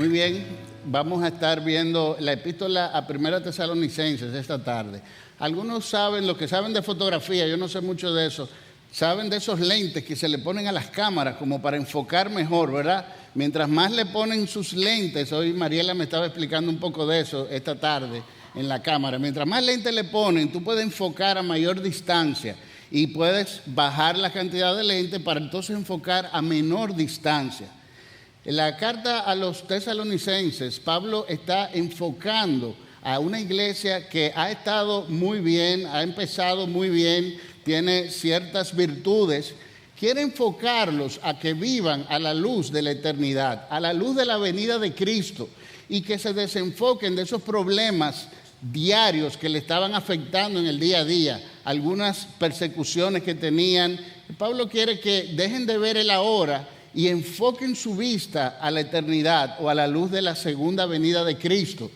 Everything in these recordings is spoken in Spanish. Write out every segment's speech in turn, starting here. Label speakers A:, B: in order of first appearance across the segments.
A: Muy bien, vamos a estar viendo la epístola a Primera Tesalonicenses esta tarde. Algunos saben, los que saben de fotografía, yo no sé mucho de eso, saben de esos lentes que se le ponen a las cámaras como para enfocar mejor, ¿verdad? Mientras más le ponen sus lentes, hoy Mariela me estaba explicando un poco de eso esta tarde en la cámara, mientras más lentes le ponen, tú puedes enfocar a mayor distancia y puedes bajar la cantidad de lentes para entonces enfocar a menor distancia. En la carta a los tesalonicenses, Pablo está enfocando a una iglesia que ha estado muy bien, ha empezado muy bien, tiene ciertas virtudes. Quiere enfocarlos a que vivan a la luz de la eternidad, a la luz de la venida de Cristo, y que se desenfoquen de esos problemas diarios que le estaban afectando en el día a día, algunas persecuciones que tenían. Pablo quiere que dejen de ver el ahora y enfoquen su vista a la eternidad o a la luz de la segunda venida de Cristo.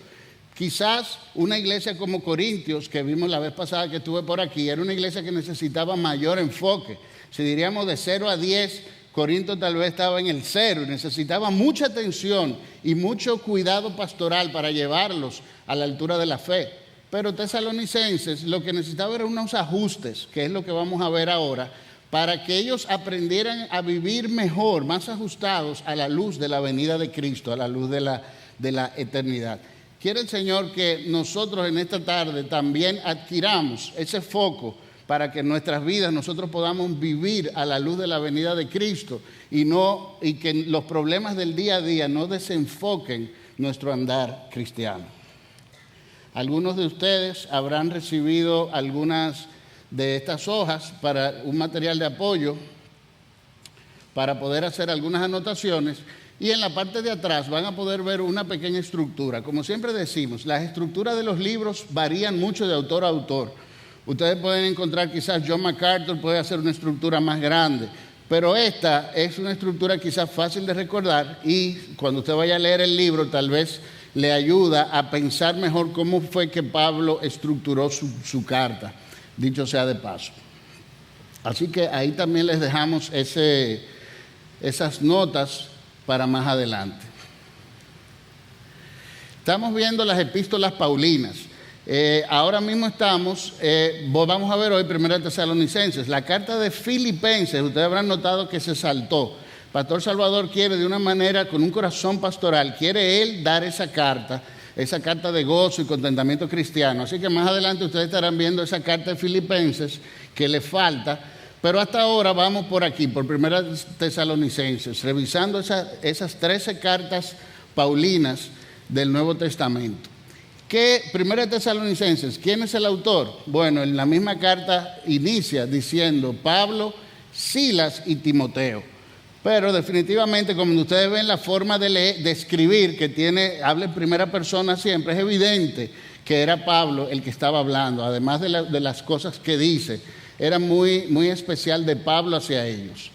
A: Quizás una iglesia como Corintios, que vimos la vez pasada que estuve por aquí, era una iglesia que necesitaba mayor enfoque. Si diríamos de 0 a 10, Corinto tal vez estaba en el 0 y necesitaba mucha atención y mucho cuidado pastoral para llevarlos a la altura de la fe. Pero Tesalonicenses lo que necesitaba eran unos ajustes, que es lo que vamos a ver ahora, para que ellos aprendieran a vivir mejor, más ajustados a la luz de la venida de Cristo, a la luz de la eternidad. Quiere el Señor que nosotros en esta tarde también adquiramos ese foco para que en nuestras vidas nosotros podamos vivir a la luz de la venida de Cristo y que los problemas del día a día no desenfoquen nuestro andar cristiano. Algunos de ustedes habrán recibido algunas de estas hojas para un material de apoyo para poder hacer algunas anotaciones, y en la parte de atrás van a poder ver una pequeña estructura. Como siempre decimos, las estructuras de los libros varían mucho de autor a autor. Ustedes pueden encontrar, quizás John MacArthur puede hacer una estructura más grande, pero esta es una estructura quizás fácil de recordar, y cuando usted vaya a leer el libro tal vez le ayuda a pensar mejor cómo fue que Pablo estructuró su carta, dicho sea de paso. Así que ahí también les dejamos esas notas para más adelante. Estamos viendo las epístolas paulinas. Ahora mismo vamos a ver hoy Primera Tesalonicenses. La carta de Filipenses, ustedes habrán notado que se saltó. Pastor Salvador quiere de una manera, con un corazón pastoral, quiere él dar esa carta de gozo y contentamiento cristiano. Así que más adelante ustedes estarán viendo esa carta de Filipenses que le falta. Pero hasta ahora vamos por aquí, por Primera Tesalonicenses, revisando esas 13 cartas paulinas del Nuevo Testamento. ¿Qué Primera Tesalonicenses? ¿Quién es el autor? Bueno, en la misma carta inicia diciendo Pablo, Silas y Timoteo. Pero definitivamente, como ustedes ven la forma de escribir que habla en primera persona siempre, es evidente que era Pablo el que estaba hablando, además de las cosas que dice. Era muy, muy especial de Pablo hacia ellos.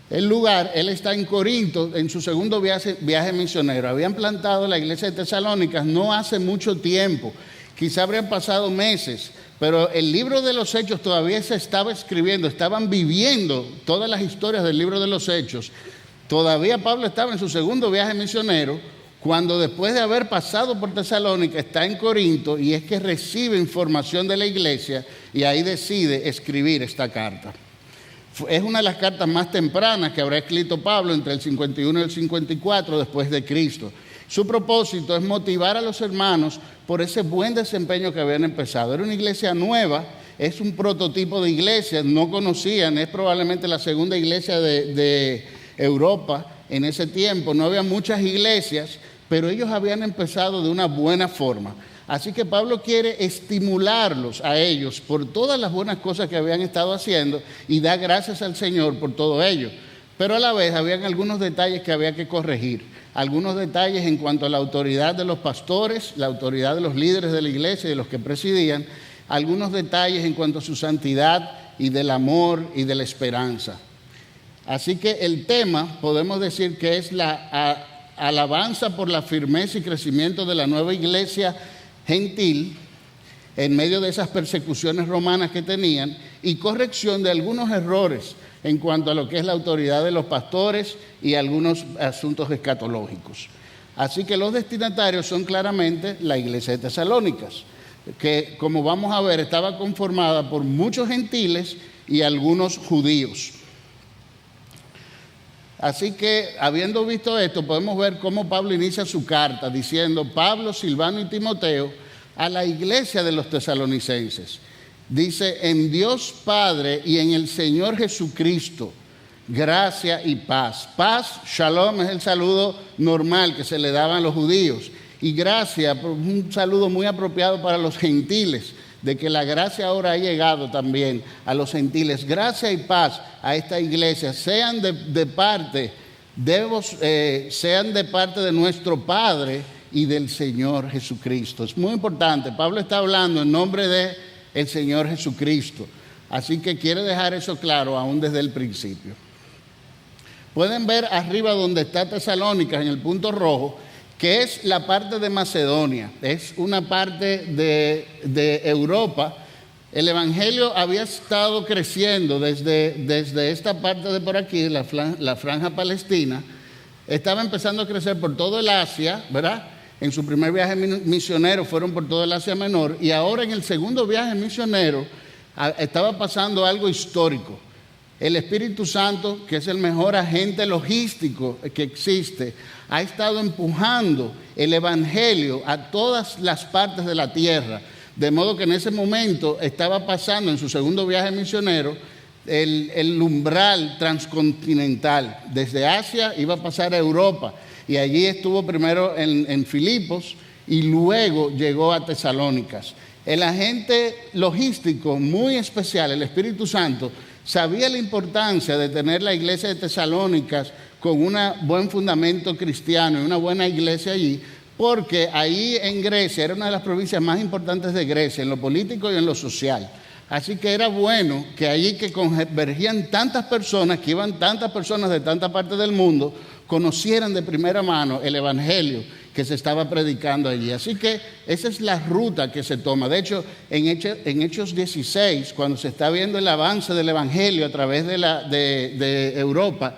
A: El lugar, él está en Corinto, en su segundo viaje misionero. Habían plantado la iglesia de Tesalónicas no hace mucho tiempo, quizá habrían pasado meses, pero el libro de los Hechos todavía se estaba escribiendo, estaban viviendo todas las historias del libro de los Hechos. Todavía Pablo estaba en su segundo viaje misionero, cuando después de haber pasado por Tesalónica está en Corinto, y es que recibe información de la iglesia y ahí decide escribir esta carta. Es una de las cartas más tempranas que habrá escrito Pablo, entre el 51 y el 54 después de Cristo. Su propósito es motivar a los hermanos por ese buen desempeño que habían empezado. Era una iglesia nueva, es un prototipo de iglesia, no conocían, es probablemente la segunda iglesia de Europa en ese tiempo. No había muchas iglesias, pero ellos habían empezado de una buena forma. Así que Pablo quiere estimularlos a ellos por todas las buenas cosas que habían estado haciendo y da gracias al Señor por todo ello. Pero a la vez habían algunos detalles que había que corregir. Algunos detalles en cuanto a la autoridad de los pastores, la autoridad de los líderes de la iglesia y de los que presidían. Algunos detalles en cuanto a su santidad y del amor y de la esperanza. Así que el tema podemos decir que es la alabanza por la firmeza y crecimiento de la nueva iglesia gentil en medio de esas persecuciones romanas que tenían, y corrección de algunos errores en cuanto a lo que es la autoridad de los pastores y algunos asuntos escatológicos. Así que los destinatarios son claramente la iglesia de Tesalónicas, que como vamos a ver estaba conformada por muchos gentiles y algunos judíos. Así que, habiendo visto esto, podemos ver cómo Pablo inicia su carta diciendo: Pablo, Silvano y Timoteo, a la iglesia de los tesalonicenses. Dice: en Dios Padre y en el Señor Jesucristo, gracia y paz. Paz, shalom, es el saludo normal que se le daban a los judíos. Y gracia, un saludo muy apropiado para los gentiles, de que la gracia ahora ha llegado también a los gentiles. Gracia y paz a esta iglesia, sean de parte de nuestro Padre y del Señor Jesucristo. Es muy importante, Pablo está hablando en nombre del Señor Jesucristo, así que quiere dejar eso claro aún desde el principio. Pueden ver arriba donde está Tesalónicas, en el punto rojo, que es la parte de Macedonia, es una parte de Europa. El evangelio había estado creciendo desde esta parte de por aquí, la franja palestina, estaba empezando a crecer por todo el Asia, ¿verdad? En su primer viaje misionero fueron por todo el Asia Menor, y ahora en el segundo viaje misionero estaba pasando algo histórico. El Espíritu Santo, que es el mejor agente logístico que existe, ha estado empujando el evangelio a todas las partes de la tierra. De modo que en ese momento estaba pasando en su segundo viaje misionero el umbral transcontinental. Desde Asia iba a pasar a Europa, y allí estuvo primero en Filipos y luego llegó a Tesalónicas. El agente logístico muy especial, el Espíritu Santo, sabía la importancia de tener la iglesia de Tesalónicas con un buen fundamento cristiano y una buena iglesia allí, porque ahí en Grecia era una de las provincias más importantes de Grecia, en lo político y en lo social. Así que era bueno que allí que convergían tantas personas, que iban tantas personas de tanta parte del mundo, conocieran de primera mano el evangelio que se estaba predicando allí. Así que esa es la ruta que se toma. De hecho, en Hechos 16, cuando se está viendo el avance del evangelio a través de Europa,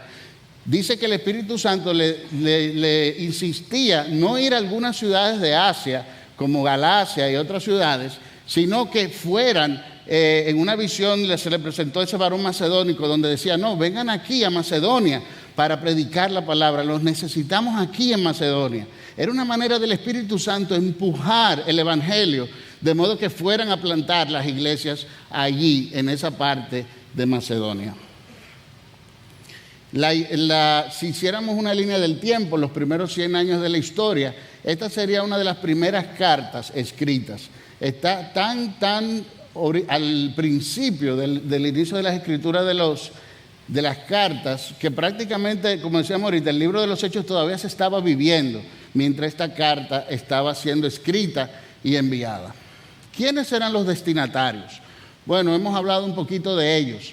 A: dice que el Espíritu Santo le insistía no ir a algunas ciudades de Asia, como Galacia y otras ciudades, sino que fueran, en una visión se le presentó ese varón macedónico donde decía: no, vengan aquí a Macedonia para predicar la palabra, los necesitamos aquí en Macedonia. Era una manera del Espíritu Santo empujar el evangelio, de modo que fueran a plantar las iglesias allí, en esa parte de Macedonia. Si hiciéramos una línea del tiempo, los primeros 100 años de la historia, esta sería una de las primeras cartas escritas. Está tan al principio del inicio de las escrituras de las cartas, que prácticamente, como decíamos ahorita, el libro de los Hechos todavía se estaba viviendo mientras esta carta estaba siendo escrita y enviada. ¿Quiénes eran los destinatarios? Bueno, hemos hablado un poquito de ellos.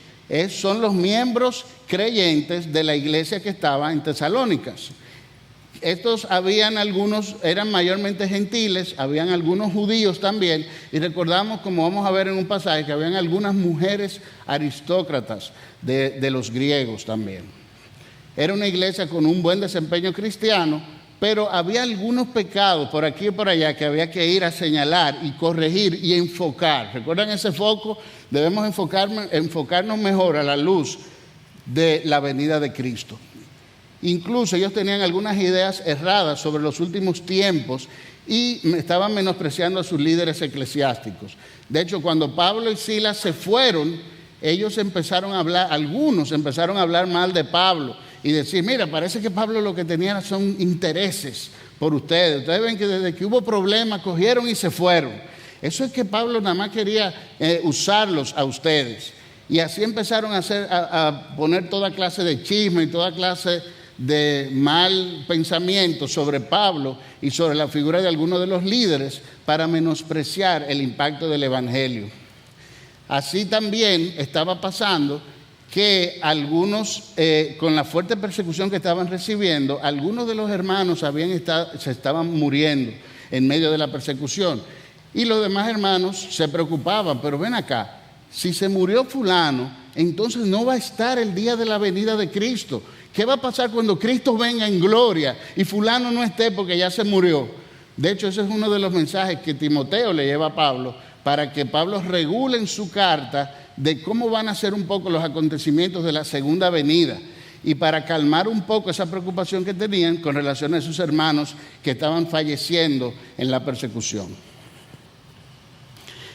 A: Son los miembros creyentes de la iglesia que estaba en Tesalónicas. Estos eran mayormente gentiles, habían algunos judíos también, y recordamos, como vamos a ver en un pasaje, que habían algunas mujeres aristócratas de los griegos también. Era una iglesia con un buen desempeño cristiano, pero había algunos pecados por aquí y por allá que había que ir a señalar y corregir y enfocar. ¿Recuerdan ese foco? Debemos enfocarnos mejor a la luz de la venida de Cristo. Incluso ellos tenían algunas ideas erradas sobre los últimos tiempos y estaban menospreciando a sus líderes eclesiásticos. De hecho, cuando Pablo y Silas se fueron, algunos empezaron a hablar mal de Pablo y decir: mira, parece que Pablo lo que tenía son intereses por ustedes. Ustedes ven que desde que hubo problemas cogieron y se fueron. Eso es que Pablo nada más quería usarlos a ustedes. Y así empezaron a poner toda clase de chisme y toda clase de mal pensamiento sobre Pablo y sobre la figura de algunos de los líderes para menospreciar el impacto del evangelio. Así también estaba pasando que algunos, con la fuerte persecución que estaban recibiendo, algunos de los hermanos se estaban muriendo en medio de la persecución. Y los demás hermanos se preocupaban: pero ven acá, si se murió fulano, entonces no va a estar el día de la venida de Cristo. ¿Qué va a pasar cuando Cristo venga en gloria y fulano no esté porque ya se murió? De hecho, ese es uno de los mensajes que Timoteo le lleva a Pablo para que Pablo regule en su carta de cómo van a ser un poco los acontecimientos de la segunda venida y para calmar un poco esa preocupación que tenían con relación a sus hermanos que estaban falleciendo en la persecución.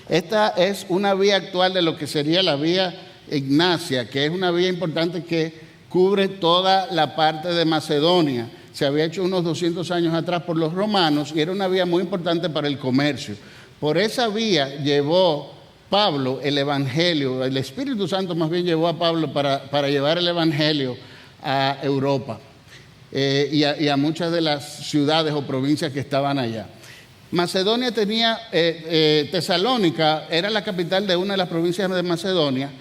A: Esta es una vía actual de lo que sería la vía Ignacia, que es una vía importante que cubre toda la parte de Macedonia. Se había hecho unos 200 años atrás por los romanos y era una vía muy importante para el comercio. Por esa vía llevó Pablo el Evangelio, el Espíritu Santo más bien llevó a Pablo para llevar el Evangelio a Europa y a muchas de las ciudades o provincias que estaban allá. Macedonia tenía, Tesalónica era la capital de una de las provincias de Macedonia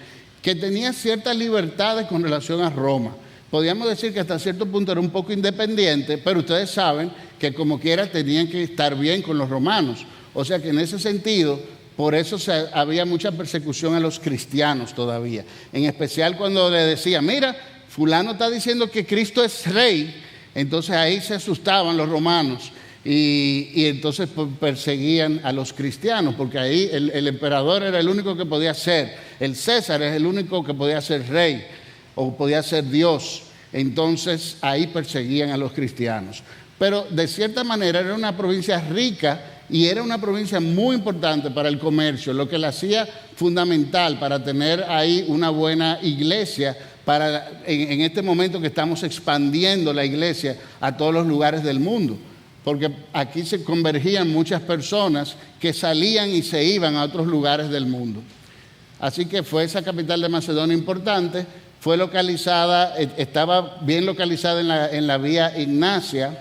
A: que tenía ciertas libertades con relación a Roma. Podríamos decir que hasta cierto punto era un poco independiente, pero ustedes saben que como quiera tenían que estar bien con los romanos. O sea que en ese sentido, por eso había mucha persecución a los cristianos todavía. En especial cuando le decía, mira, fulano está diciendo que Cristo es rey. Entonces ahí se asustaban los romanos y entonces perseguían a los cristianos, porque ahí el emperador era el único que podía ser, el César es el único que podía ser rey o podía ser Dios. Entonces ahí perseguían a los cristianos. Pero de cierta manera era una provincia rica y era una provincia muy importante para el comercio, lo que la hacía fundamental para tener ahí una buena iglesia en este momento que estamos expandiendo la iglesia a todos los lugares del mundo. Porque aquí se convergían muchas personas que salían y se iban a otros lugares del mundo. Así que fue esa capital de Macedonia importante, fue localizada, estaba bien localizada en la vía Ignacia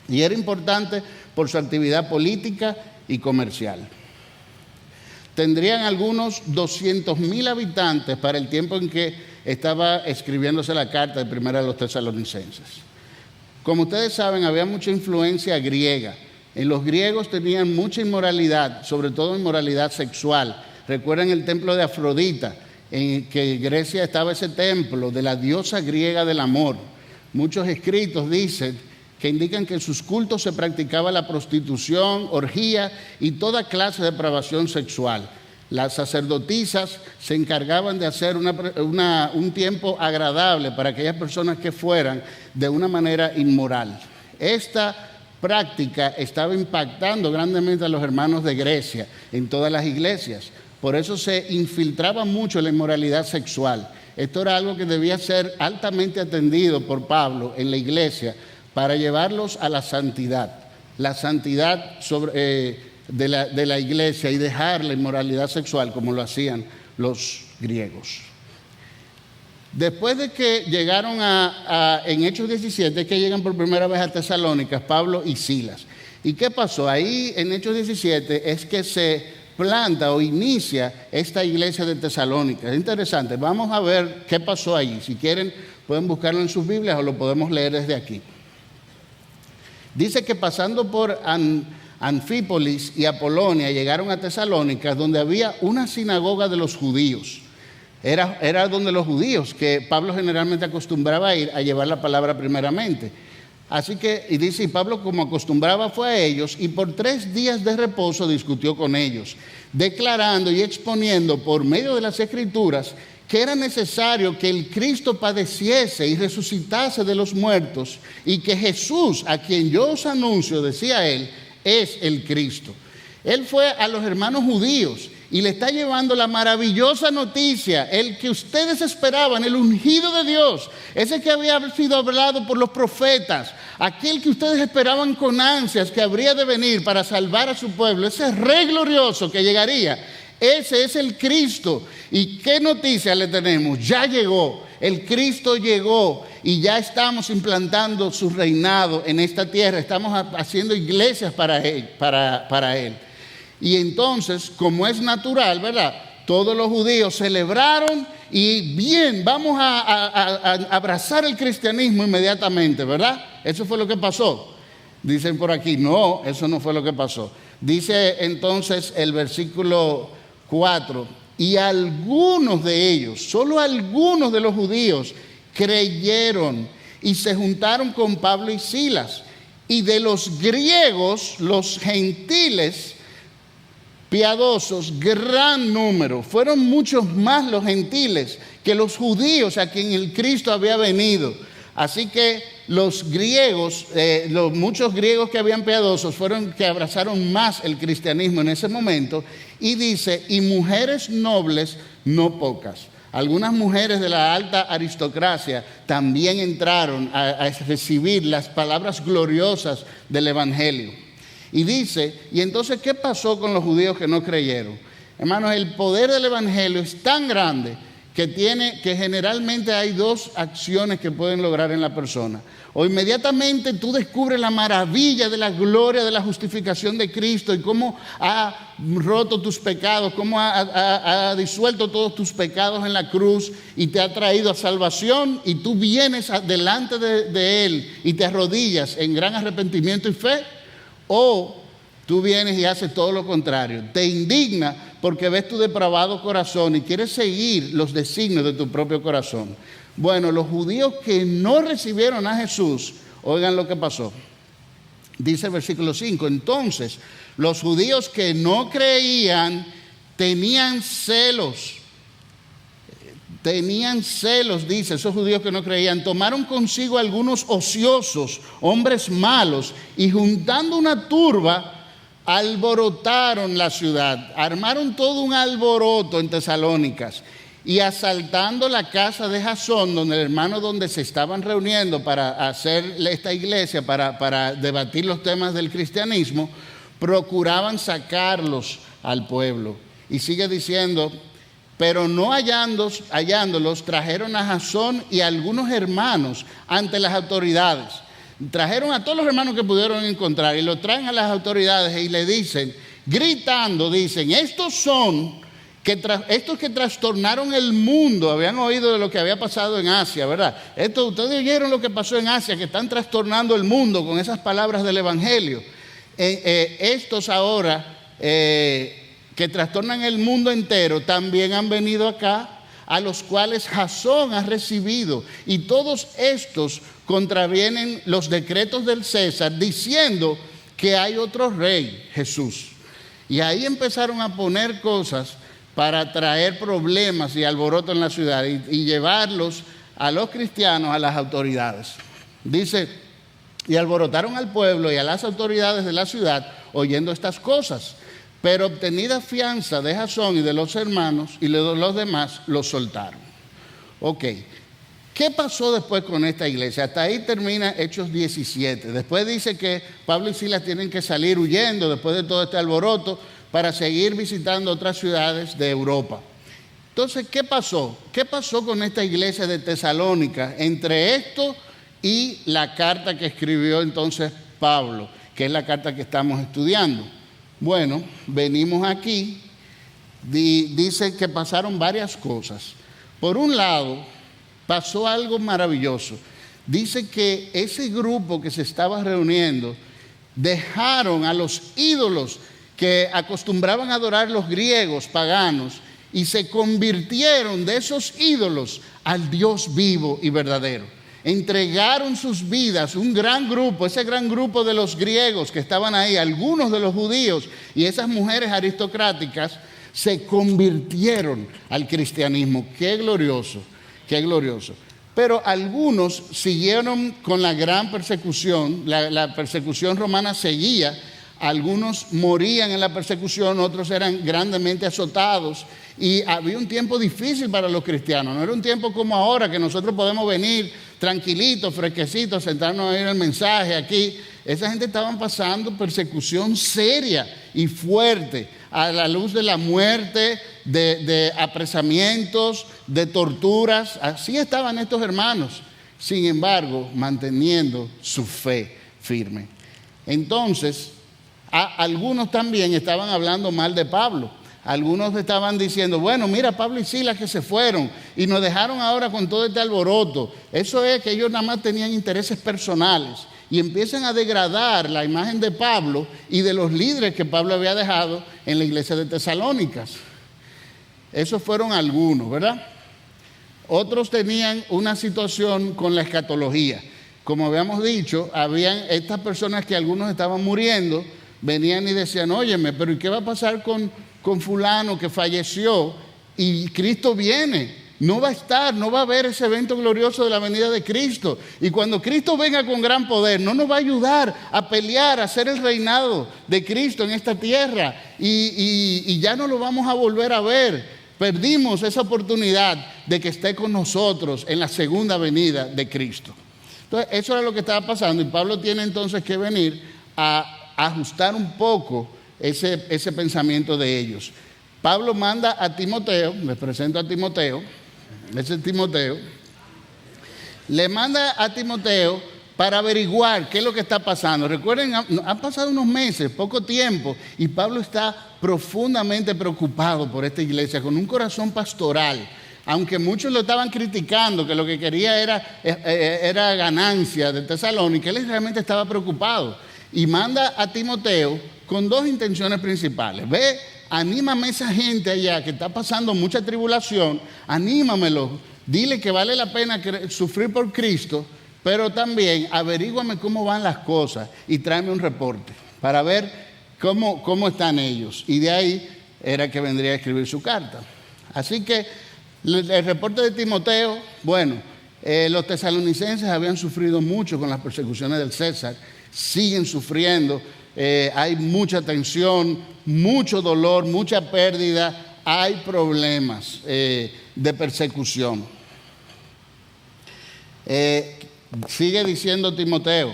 A: y era importante por su actividad política y comercial. Tendrían algunos 200,000 habitantes para el tiempo en que estaba escribiéndose la carta de Primera de los Tesalonicenses. Como ustedes saben, había mucha influencia griega. En los griegos tenían mucha inmoralidad, sobre todo inmoralidad sexual. Recuerden el templo de Afrodita, en que en Grecia estaba ese templo de la diosa griega del amor. Muchos escritos dicen que indican que en sus cultos se practicaba la prostitución, orgía y toda clase de depravación sexual. Las sacerdotisas se encargaban de hacer un tiempo agradable para aquellas personas que fueran de una manera inmoral. Esta práctica estaba impactando grandemente a los hermanos de Grecia en todas las iglesias. Por eso se infiltraba mucho la inmoralidad sexual. Esto era algo que debía ser altamente atendido por Pablo en la iglesia para llevarlos a la santidad de la iglesia y dejar la inmoralidad sexual como lo hacían los griegos. Después de que llegaron en Hechos 17, que llegan por primera vez a Tesalónica, Pablo y Silas. ¿Y qué pasó? Ahí en Hechos 17 es que se planta o inicia esta iglesia de Tesalónica. Es interesante, vamos a ver qué pasó ahí. Si quieren pueden buscarlo en sus Biblias o lo podemos leer desde aquí. Dice que pasando por Anfípolis y Apolonia llegaron a Tesalónica, donde había una sinagoga de los judíos. Era donde los judíos, que Pablo generalmente acostumbraba a ir a llevar la palabra primeramente. Así que, y dice, y Pablo como acostumbraba fue a ellos, y por 3 días de reposo discutió con ellos, declarando y exponiendo por medio de las Escrituras que era necesario que el Cristo padeciese y resucitase de los muertos, y que Jesús, a quien yo os anuncio, decía él, es el Cristo. Él fue a los hermanos judíos y le está llevando la maravillosa noticia, el que ustedes esperaban, el ungido de Dios, ese que había sido hablado por los profetas, aquel que ustedes esperaban con ansias que habría de venir para salvar a su pueblo, ese rey glorioso que llegaría. Ese es el Cristo. ¿Y qué noticia le tenemos? Ya llegó, el Cristo llegó y ya estamos implantando su reinado en esta tierra. Estamos haciendo iglesias para Él. Y entonces, como es natural, ¿verdad? Todos los judíos celebraron y bien, vamos a abrazar el cristianismo inmediatamente, ¿verdad? Eso fue lo que pasó. Dicen por aquí, no, eso no fue lo que pasó. Dice entonces el versículo 4, y algunos de ellos, solo algunos de los judíos creyeron y se juntaron con Pablo y Silas. Y de los griegos, los gentiles piadosos, gran número. Fueron muchos más los gentiles que los judíos a quien el Cristo había venido. Así que los griegos, muchos griegos que habían piadosos fueron que abrazaron más el cristianismo en ese momento. Y dice, y mujeres nobles no pocas. Algunas mujeres de la alta aristocracia también entraron a recibir las palabras gloriosas del Evangelio. Y dice, y entonces, ¿qué pasó con los judíos que no creyeron? Hermanos, el poder del Evangelio es tan grande que generalmente hay dos acciones que pueden lograr en la persona. O inmediatamente tú descubres la maravilla de la gloria de la justificación de Cristo y cómo ha roto tus pecados, cómo ha disuelto todos tus pecados en la cruz y te ha traído a salvación, y tú vienes delante de Él y te arrodillas en gran arrepentimiento y fe. O tú vienes y haces todo lo contrario. Te indigna porque ves tu depravado corazón y quieres seguir los designios de tu propio corazón. Bueno, los judíos que no recibieron a Jesús, oigan lo que pasó. Dice el versículo 5, entonces los judíos que no creían tenían celos. Tenían celos, dice, esos judíos que no creían, tomaron consigo algunos ociosos, hombres malos, y juntando una turba, alborotaron la ciudad, armaron todo un alboroto en Tesalónicas, y asaltando la casa de Jasón, donde el hermano donde se estaban reuniendo para hacer esta iglesia, para debatir los temas del cristianismo, procuraban sacarlos al pueblo. Y sigue diciendo, pero no hallándolos, trajeron a Jasón y a algunos hermanos ante las autoridades. Trajeron a todos los hermanos que pudieron encontrar y los traen a las autoridades y le dicen, gritando, dicen, estos que trastornaron el mundo. Habían oído de lo que había pasado en Asia, ¿verdad? Ustedes oyeron lo que pasó en Asia, que están trastornando el mundo con esas palabras del Evangelio. Estos ahora que trastornan el mundo entero, también han venido acá, a los cuales Jasón ha recibido. Y todos estos contravienen los decretos del César, diciendo que hay otro rey, Jesús. Y ahí empezaron a poner cosas para traer problemas y alboroto en la ciudad y llevarlos a los cristianos a las autoridades. Dice, y alborotaron al pueblo y a las autoridades de la ciudad oyendo estas cosas. Pero obtenida fianza de Jasón y de los hermanos y de los demás, los soltaron. Ok, ¿qué pasó después con esta iglesia? Hasta ahí termina Hechos 17. Después dice que Pablo y Silas tienen que salir huyendo después de todo este alboroto para seguir visitando otras ciudades de Europa. Entonces, ¿qué pasó? ¿Qué pasó con esta iglesia de Tesalónica entre esto y la carta que escribió entonces Pablo, que es la carta que estamos estudiando? Bueno, venimos aquí, dice que pasaron varias cosas. Por un lado, pasó algo maravilloso. Dice que ese grupo que se estaba reuniendo dejaron a los ídolos que acostumbraban a adorar los griegos paganos y se convirtieron de esos ídolos al Dios vivo y verdadero. Entregaron sus vidas, un gran grupo, ese gran grupo de los griegos que estaban ahí, algunos de los judíos y esas mujeres aristocráticas se convirtieron al cristianismo. ¡Qué glorioso! ¡Qué glorioso! Pero algunos siguieron con la gran persecución, la persecución romana seguía. Algunos morían en la persecución, otros eran grandemente azotados y había un tiempo difícil para los cristianos. No era un tiempo como ahora que nosotros podemos venir tranquilitos, fresquecitos, sentarnos a oír el mensaje aquí. Esa gente estaba pasando persecución seria y fuerte a la luz de la muerte, de apresamientos, de torturas. Así estaban estos hermanos, sin embargo, manteniendo su fe firme. Entonces, algunos también estaban hablando mal de Pablo. Algunos estaban diciendo, bueno, mira Pablo y Silas que se fueron y nos dejaron ahora con todo este alboroto. Eso es que ellos nada más tenían intereses personales y empiezan a degradar la imagen de Pablo y de los líderes que Pablo había dejado en la iglesia de Tesalónicas. Esos fueron algunos, ¿verdad? Otros tenían una situación con la escatología. Como habíamos dicho, habían estas personas que algunos estaban muriendo, venían y decían, óyeme, pero ¿y qué va a pasar con fulano que falleció y Cristo viene? No va a estar, no va a haber ese evento glorioso de la venida de Cristo. Y cuando Cristo venga con gran poder, no nos va a ayudar a pelear, a hacer el reinado de Cristo en esta tierra. Y ya no lo vamos a volver a ver. Perdimos esa oportunidad de que esté con nosotros en la segunda venida de Cristo. Entonces, eso era lo que estaba pasando. Y Pablo tiene entonces que venir a ajustar un poco ese pensamiento de ellos. Pablo manda a Timoteo, les presento a Timoteo, ese es Timoteo, le manda a Timoteo para averiguar qué es lo que está pasando. Recuerden, han pasado unos meses, poco tiempo, y Pablo está profundamente preocupado por esta iglesia, con un corazón pastoral. Aunque muchos lo estaban criticando, que lo que quería era ganancia de Tesalónica, él realmente estaba preocupado. Y manda a Timoteo con dos intenciones principales. Ve, anímame a esa gente allá que está pasando mucha tribulación, anímamelo, dile que vale la pena sufrir por Cristo, pero también averíguame cómo van las cosas y tráeme un reporte para ver cómo están ellos. Y de ahí era que vendría a escribir su carta. Así que el reporte de Timoteo, bueno, los tesalonicenses habían sufrido mucho con las persecuciones del César, siguen sufriendo, hay mucha tensión, mucho dolor, mucha pérdida, hay problemas de persecución. Sigue diciendo Timoteo,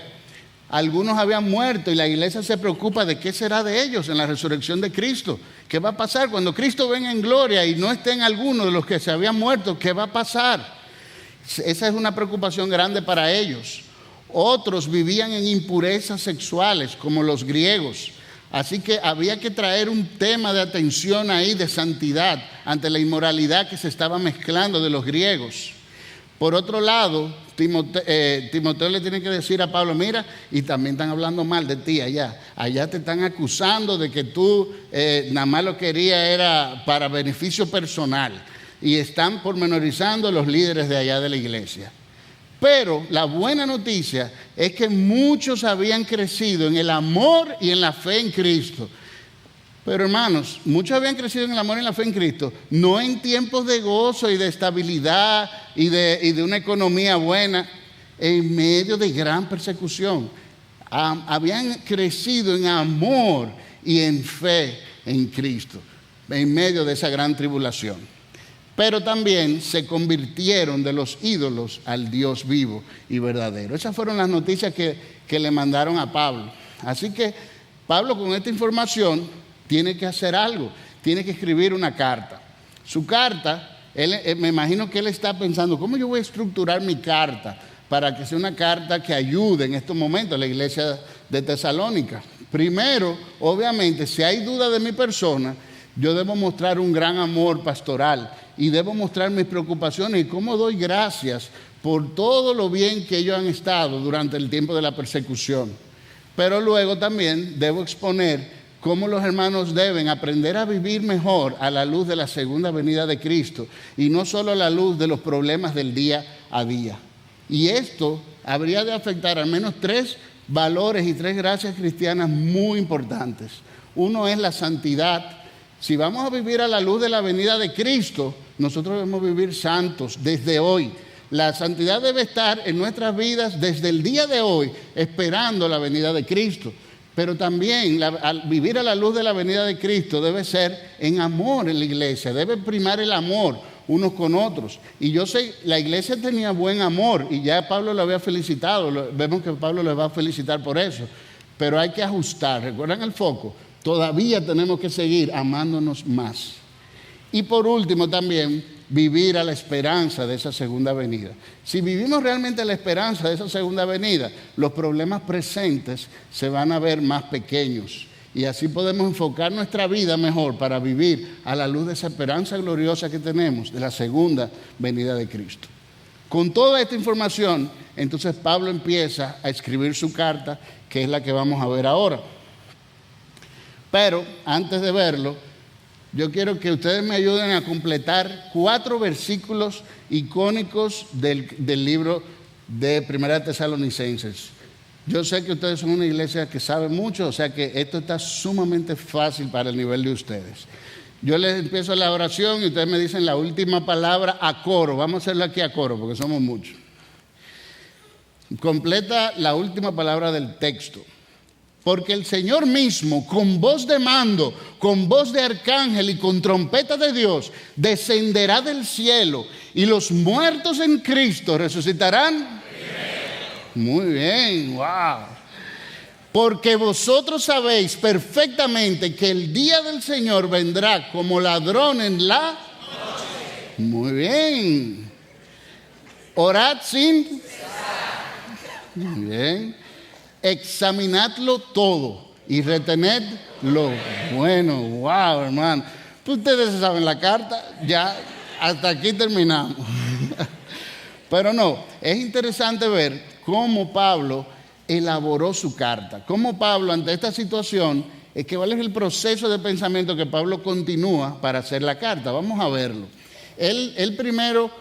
A: algunos habían muerto y la iglesia se preocupa de qué será de ellos en la resurrección de Cristo. ¿Qué va a pasar cuando Cristo venga en gloria y no estén algunos de los que se habían muerto? ¿Qué va a pasar? Esa es una preocupación grande para ellos. Otros vivían en impurezas sexuales, como los griegos. Así que había que traer un tema de atención ahí, de santidad, ante la inmoralidad que se estaba mezclando de los griegos. Por otro lado, Timoteo le tiene que decir a Pablo, mira, y también están hablando mal de ti allá. Allá te están acusando de que tú nada más lo querías era para beneficio personal. Y están pormenorizando los líderes de allá de la iglesia. Pero la buena noticia es que muchos habían crecido en el amor y en la fe en Cristo. Pero hermanos, muchos habían crecido en el amor y en la fe en Cristo, no en tiempos de gozo y de estabilidad y de una economía buena, en medio de gran persecución. Habían crecido en amor y en fe en Cristo, en medio de esa gran tribulación. Pero también se convirtieron de los ídolos al Dios vivo y verdadero. Esas fueron las noticias que le mandaron a Pablo. Así que Pablo, con esta información, tiene que hacer algo, tiene que escribir una carta. Su carta, me imagino que él está pensando, ¿cómo yo voy a estructurar mi carta para que sea una carta que ayude en estos momentos a la iglesia de Tesalónica? Primero, obviamente, si hay duda de mi persona, yo debo mostrar un gran amor pastoral y debo mostrar mis preocupaciones y cómo doy gracias por todo lo bien que ellos han estado durante el tiempo de la persecución. Pero luego también debo exponer cómo los hermanos deben aprender a vivir mejor a la luz de la segunda venida de Cristo y no solo a la luz de los problemas del día a día. Y esto habría de afectar al menos 3 valores y 3 gracias cristianas muy importantes. Uno es la santidad. Si vamos a vivir a la luz de la venida de Cristo, nosotros debemos vivir santos desde hoy. La santidad debe estar en nuestras vidas desde el día de hoy, esperando la venida de Cristo. Pero también al vivir a la luz de la venida de Cristo debe ser en amor en la iglesia, debe primar el amor unos con otros. Y yo sé, la iglesia tenía buen amor y ya Pablo lo había felicitado, vemos que Pablo le va a felicitar por eso. Pero hay que ajustar, ¿recuerdan el foco? Todavía tenemos que seguir amándonos más. Y por último también, vivir a la esperanza de esa segunda venida. Si vivimos realmente a la esperanza de esa segunda venida, los problemas presentes se van a ver más pequeños. Y así podemos enfocar nuestra vida mejor para vivir a la luz de esa esperanza gloriosa que tenemos de la segunda venida de Cristo. Con toda esta información, entonces Pablo empieza a escribir su carta, que es la que vamos a ver ahora. Pero antes de verlo, yo quiero que ustedes me ayuden a completar 4 versículos icónicos del libro de Primera Tesalonicenses. Yo sé que ustedes son una iglesia que sabe mucho, o sea que esto está sumamente fácil para el nivel de ustedes. Yo les empiezo la oración y ustedes me dicen la última palabra a coro. Vamos a hacerlo aquí a coro porque somos muchos. Completa la última palabra del texto. Porque el Señor mismo, con voz de mando, con voz de arcángel y con trompeta de Dios, descenderá del cielo y los muertos en Cristo resucitarán. Muy bien, wow. Porque vosotros sabéis perfectamente que el día del Señor vendrá como ladrón en la noche. Muy bien. Orad sin cesar. Muy bien. Examinadlo todo y retened lo bueno. Wow, hermano. Ustedes saben la carta, ya hasta aquí terminamos. Pero no, es interesante ver cómo Pablo elaboró su carta. Cómo Pablo, ante esta situación, cuál es el proceso de pensamiento que Pablo continúa para hacer la carta. Vamos a verlo. Él primero,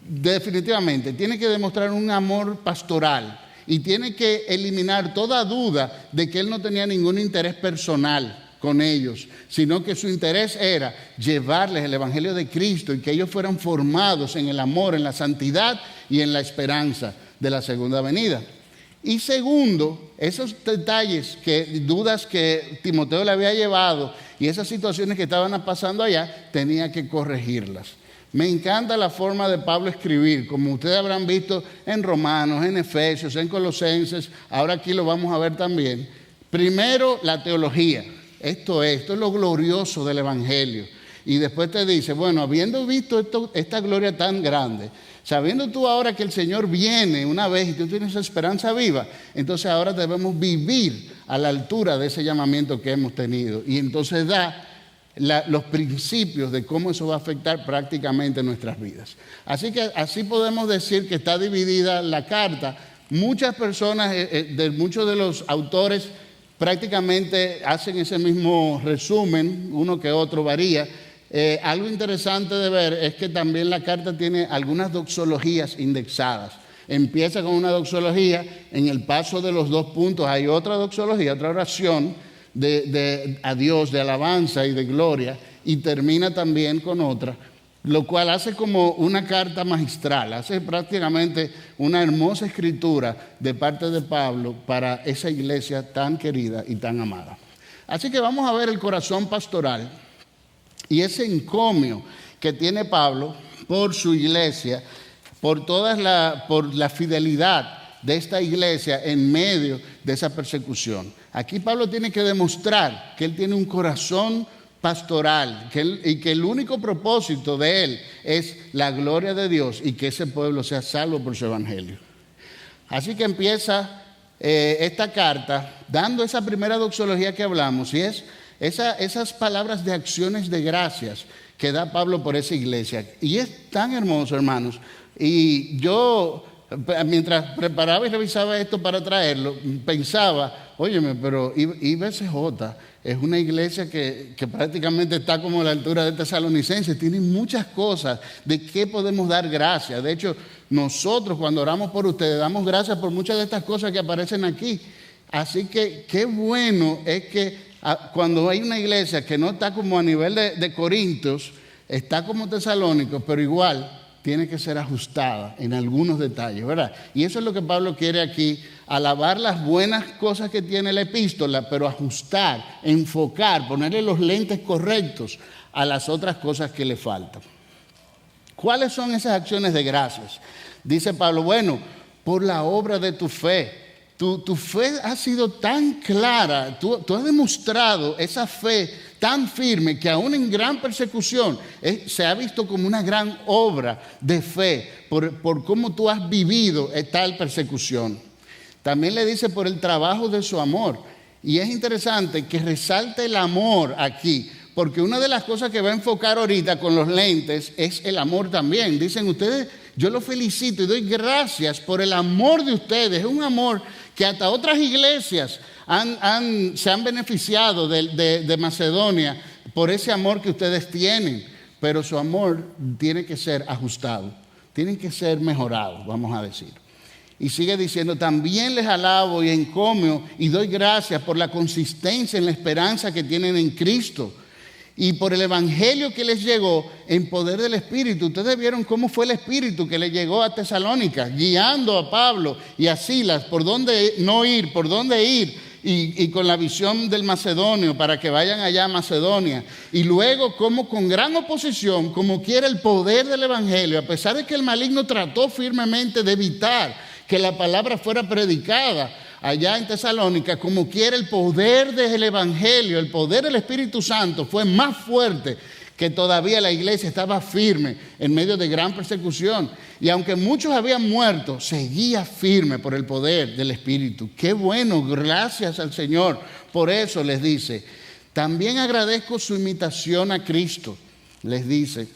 A: definitivamente, tiene que demostrar un amor pastoral y tiene que eliminar toda duda de que él no tenía ningún interés personal con ellos, sino que su interés era llevarles el Evangelio de Cristo y que ellos fueran formados en el amor, en la santidad y en la esperanza de la segunda venida. Y segundo, esos detalles, dudas que Timoteo le había llevado y esas situaciones que estaban pasando allá, tenía que corregirlas. Me encanta la forma de Pablo escribir, como ustedes habrán visto en Romanos, en Efesios, en Colosenses, ahora aquí lo vamos a ver también. Primero, la teología. Esto es lo glorioso del Evangelio. Y después te dice, bueno, habiendo visto esta gloria tan grande, sabiendo tú ahora que el Señor viene una vez y tú tienes esa esperanza viva, entonces ahora debemos vivir a la altura de ese llamamiento que hemos tenido. Y entonces da los principios de cómo eso va a afectar prácticamente nuestras vidas. Así que así podemos decir que está dividida la carta. Muchas personas, muchos de los autores prácticamente hacen ese mismo resumen, uno que otro varía. Algo interesante de ver es que también la carta tiene algunas doxologías indexadas. Empieza con una doxología, en el paso de los 2 puntos hay otra doxología, otra oración a Dios, de alabanza y de gloria, y termina también con otra, lo cual hace como una carta magistral, hace prácticamente una hermosa escritura de parte de Pablo para esa iglesia tan querida y tan amada. Así que vamos a ver el corazón pastoral y ese encomio que tiene Pablo por su iglesia, por la fidelidad de esta iglesia en medio de esa persecución. Aquí Pablo tiene que demostrar que él tiene un corazón pastoral y que el único propósito de él es la gloria de Dios y que ese pueblo sea salvo por su evangelio. Así que empieza esta carta dando esa primera doxología que hablamos, y es esas palabras de acciones de gracias que da Pablo por esa iglesia. Y es tan hermoso, hermanos. Y yo, mientras preparaba y revisaba esto para traerlo, pensaba, óyeme, pero IBCJ es una iglesia que prácticamente está como a la altura de Tesalonicenses, tiene muchas cosas de qué podemos dar gracias. De hecho, nosotros cuando oramos por ustedes damos gracias por muchas de estas cosas que aparecen aquí. Así que qué bueno es que cuando hay una iglesia que no está como a nivel de Corintios, está como Tesalónicos, pero igual tiene que ser ajustada en algunos detalles, ¿verdad? Y eso es lo que Pablo quiere aquí, alabar las buenas cosas que tiene la epístola, pero ajustar, enfocar, ponerle los lentes correctos a las otras cosas que le faltan. ¿Cuáles son esas acciones de gracias? Dice Pablo, bueno, por la obra de tu fe. Tu fe ha sido tan clara, tú has demostrado esa fe tan firme que aún en gran persecución se ha visto como una gran obra de fe por cómo tú has vivido tal persecución. También le dice por el trabajo de su amor. Y es interesante que resalte el amor aquí, porque una de las cosas que va a enfocar ahorita con los lentes es el amor también. Dicen ustedes, yo los felicito y doy gracias por el amor de ustedes. Es un amor que hasta otras iglesias se han beneficiado de Macedonia por ese amor que ustedes tienen, pero su amor tiene que ser ajustado, tiene que ser mejorado, vamos a decir. Y sigue diciendo, también les alabo y encomio y doy gracias por la consistencia en la esperanza que tienen en Cristo y por el evangelio que les llegó en poder del Espíritu. Ustedes vieron cómo fue el Espíritu que le llegó a Tesalónica, guiando a Pablo y a Silas por dónde no ir, por dónde ir, y con la visión del macedonio para que vayan allá a Macedonia. Y luego cómo con gran oposición, como quiera el poder del evangelio, a pesar de que el maligno trató firmemente de evitar que la palabra fuera predicada allá en Tesalónica, como quiera el poder del evangelio, el poder del Espíritu Santo fue más fuerte, que todavía la iglesia estaba firme en medio de gran persecución. Y aunque muchos habían muerto, seguía firme por el poder del Espíritu. Qué bueno, gracias al Señor. Por eso les dice, también agradezco su imitación a Cristo. Les dice,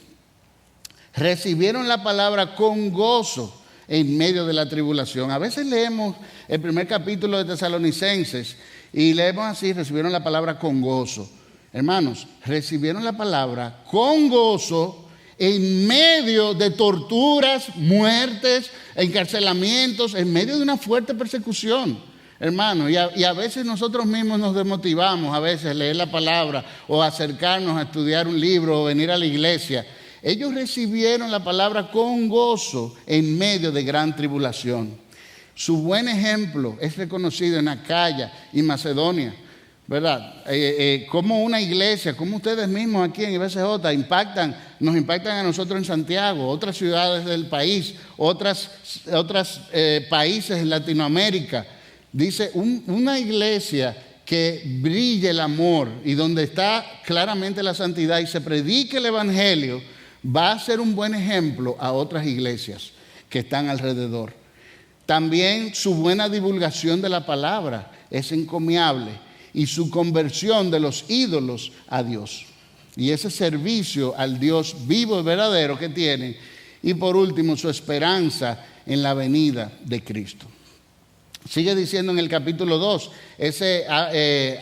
A: recibieron la palabra con gozo en medio de la tribulación. A veces leemos el primer capítulo de Tesalonicenses y leemos así, recibieron la palabra con gozo. Hermanos, recibieron la palabra con gozo en medio de torturas, muertes, encarcelamientos, en medio de una fuerte persecución. Hermanos, y a veces nosotros mismos nos desmotivamos, a veces leer la palabra o acercarnos a estudiar un libro o venir a la iglesia. Ellos recibieron la palabra con gozo en medio de gran tribulación. Su buen ejemplo es reconocido en Acaya y Macedonia, ¿verdad? Como una iglesia, como ustedes mismos aquí en IBCJ nos impactan a nosotros en Santiago, otras ciudades del país, otros países en Latinoamérica. Dice, una iglesia que brille el amor y donde está claramente la santidad y se predique el evangelio, va a ser un buen ejemplo a otras iglesias que están alrededor. También su buena divulgación de la palabra es encomiable y su conversión de los ídolos a Dios. Y ese servicio al Dios vivo y verdadero que tienen. Y por último, su esperanza en la venida de Cristo. Sigue diciendo en el capítulo 2,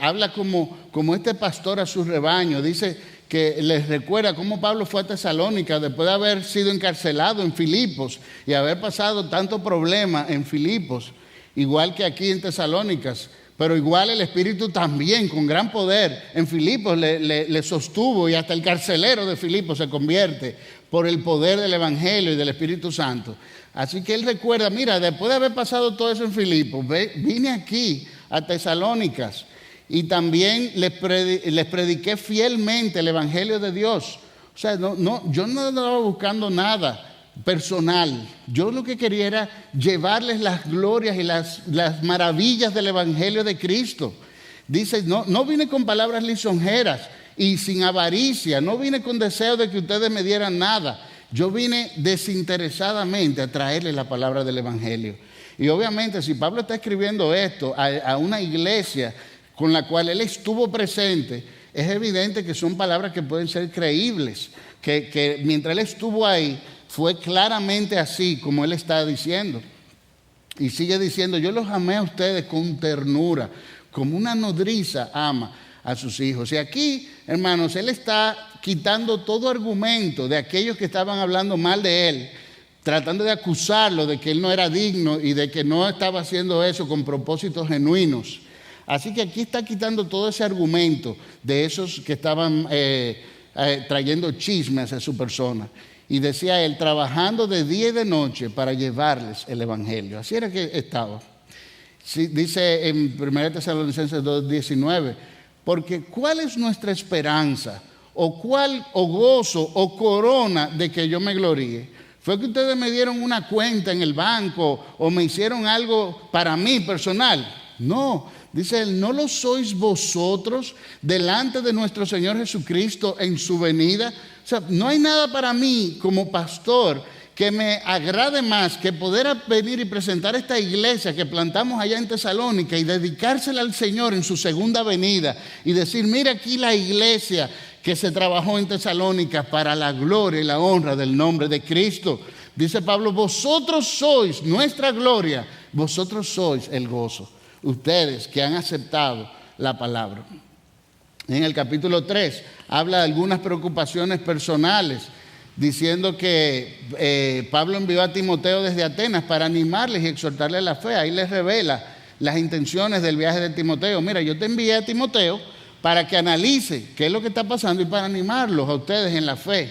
A: habla como este pastor a su rebaño. Dice que les recuerda cómo Pablo fue a Tesalónica después de haber sido encarcelado en Filipos y haber pasado tanto problema en Filipos, igual que aquí en Tesalónicas. Pero igual el Espíritu también, con gran poder, en Filipos le sostuvo y hasta el carcelero de Filipos se convierte por el poder del Evangelio y del Espíritu Santo. Así que él recuerda, mira, después de haber pasado todo eso en Filipos, vine aquí a Tesalónicas y también les prediqué fielmente el Evangelio de Dios. O sea, yo no estaba buscando nada personal. Yo lo que quería era llevarles las glorias y las maravillas del Evangelio de Cristo. Dice, no vine con palabras lisonjeras y sin avaricia, no vine con deseo de que ustedes me dieran nada. Yo vine desinteresadamente a traerles la palabra del Evangelio. Y obviamente si Pablo está escribiendo esto a una iglesia con la cual él estuvo presente, es evidente que son palabras que pueden ser creíbles, que mientras él estuvo ahí, fue claramente así como él está diciendo. Y sigue diciendo, yo los amé a ustedes con ternura, como una nodriza ama a sus hijos. Y aquí, hermanos, él está quitando todo argumento de aquellos que estaban hablando mal de él, tratando de acusarlo de que él no era digno y de que no estaba haciendo eso con propósitos genuinos. Así que aquí está quitando todo ese argumento de esos que estaban trayendo chismes a su persona. Y decía él, trabajando de día y de noche para llevarles el Evangelio. Así era que estaba. Sí, dice en 1 Tesalonicenses 2:19, porque ¿cuál es nuestra esperanza? ¿O gozo o corona de que yo me gloríe? ¿Fue que ustedes me dieron una cuenta en el banco o me hicieron algo para mí personal? No, dice él, ¿no lo sois vosotros delante de nuestro Señor Jesucristo en su venida? O sea, no hay nada para mí como pastor que me agrade más que poder venir y presentar esta iglesia que plantamos allá en Tesalónica y dedicársela al Señor en su segunda venida y decir, mira aquí la iglesia que se trabajó en Tesalónica para la gloria y la honra del nombre de Cristo. Dice Pablo, vosotros sois nuestra gloria, vosotros sois el gozo. Ustedes que han aceptado la palabra. En el capítulo 3 habla de algunas preocupaciones personales, diciendo que Pablo envió a Timoteo desde Atenas para animarles y exhortarles a la fe. Ahí les revela las intenciones del viaje de Timoteo. Mira, yo te envié a Timoteo para que analice qué es lo que está pasando y para animarlos a ustedes en la fe,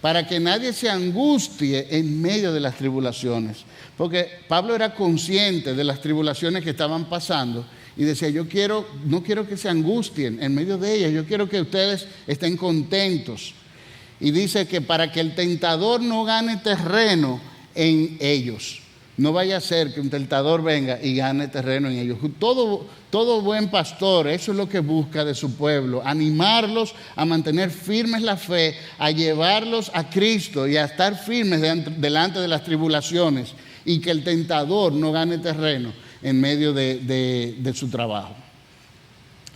A: para que nadie se angustie en medio de las tribulaciones. Porque Pablo era consciente de las tribulaciones que estaban pasando y decía, no quiero que se angustien en medio de ellas, yo quiero que ustedes estén contentos. Y dice que para que el tentador no gane terreno en ellos. No vaya a ser que un tentador venga y gane terreno en ellos. Todo buen pastor, eso es lo que busca de su pueblo, animarlos a mantener firmes la fe, a llevarlos a Cristo y a estar firmes delante de las tribulaciones, y que el tentador no gane terreno en medio de su trabajo.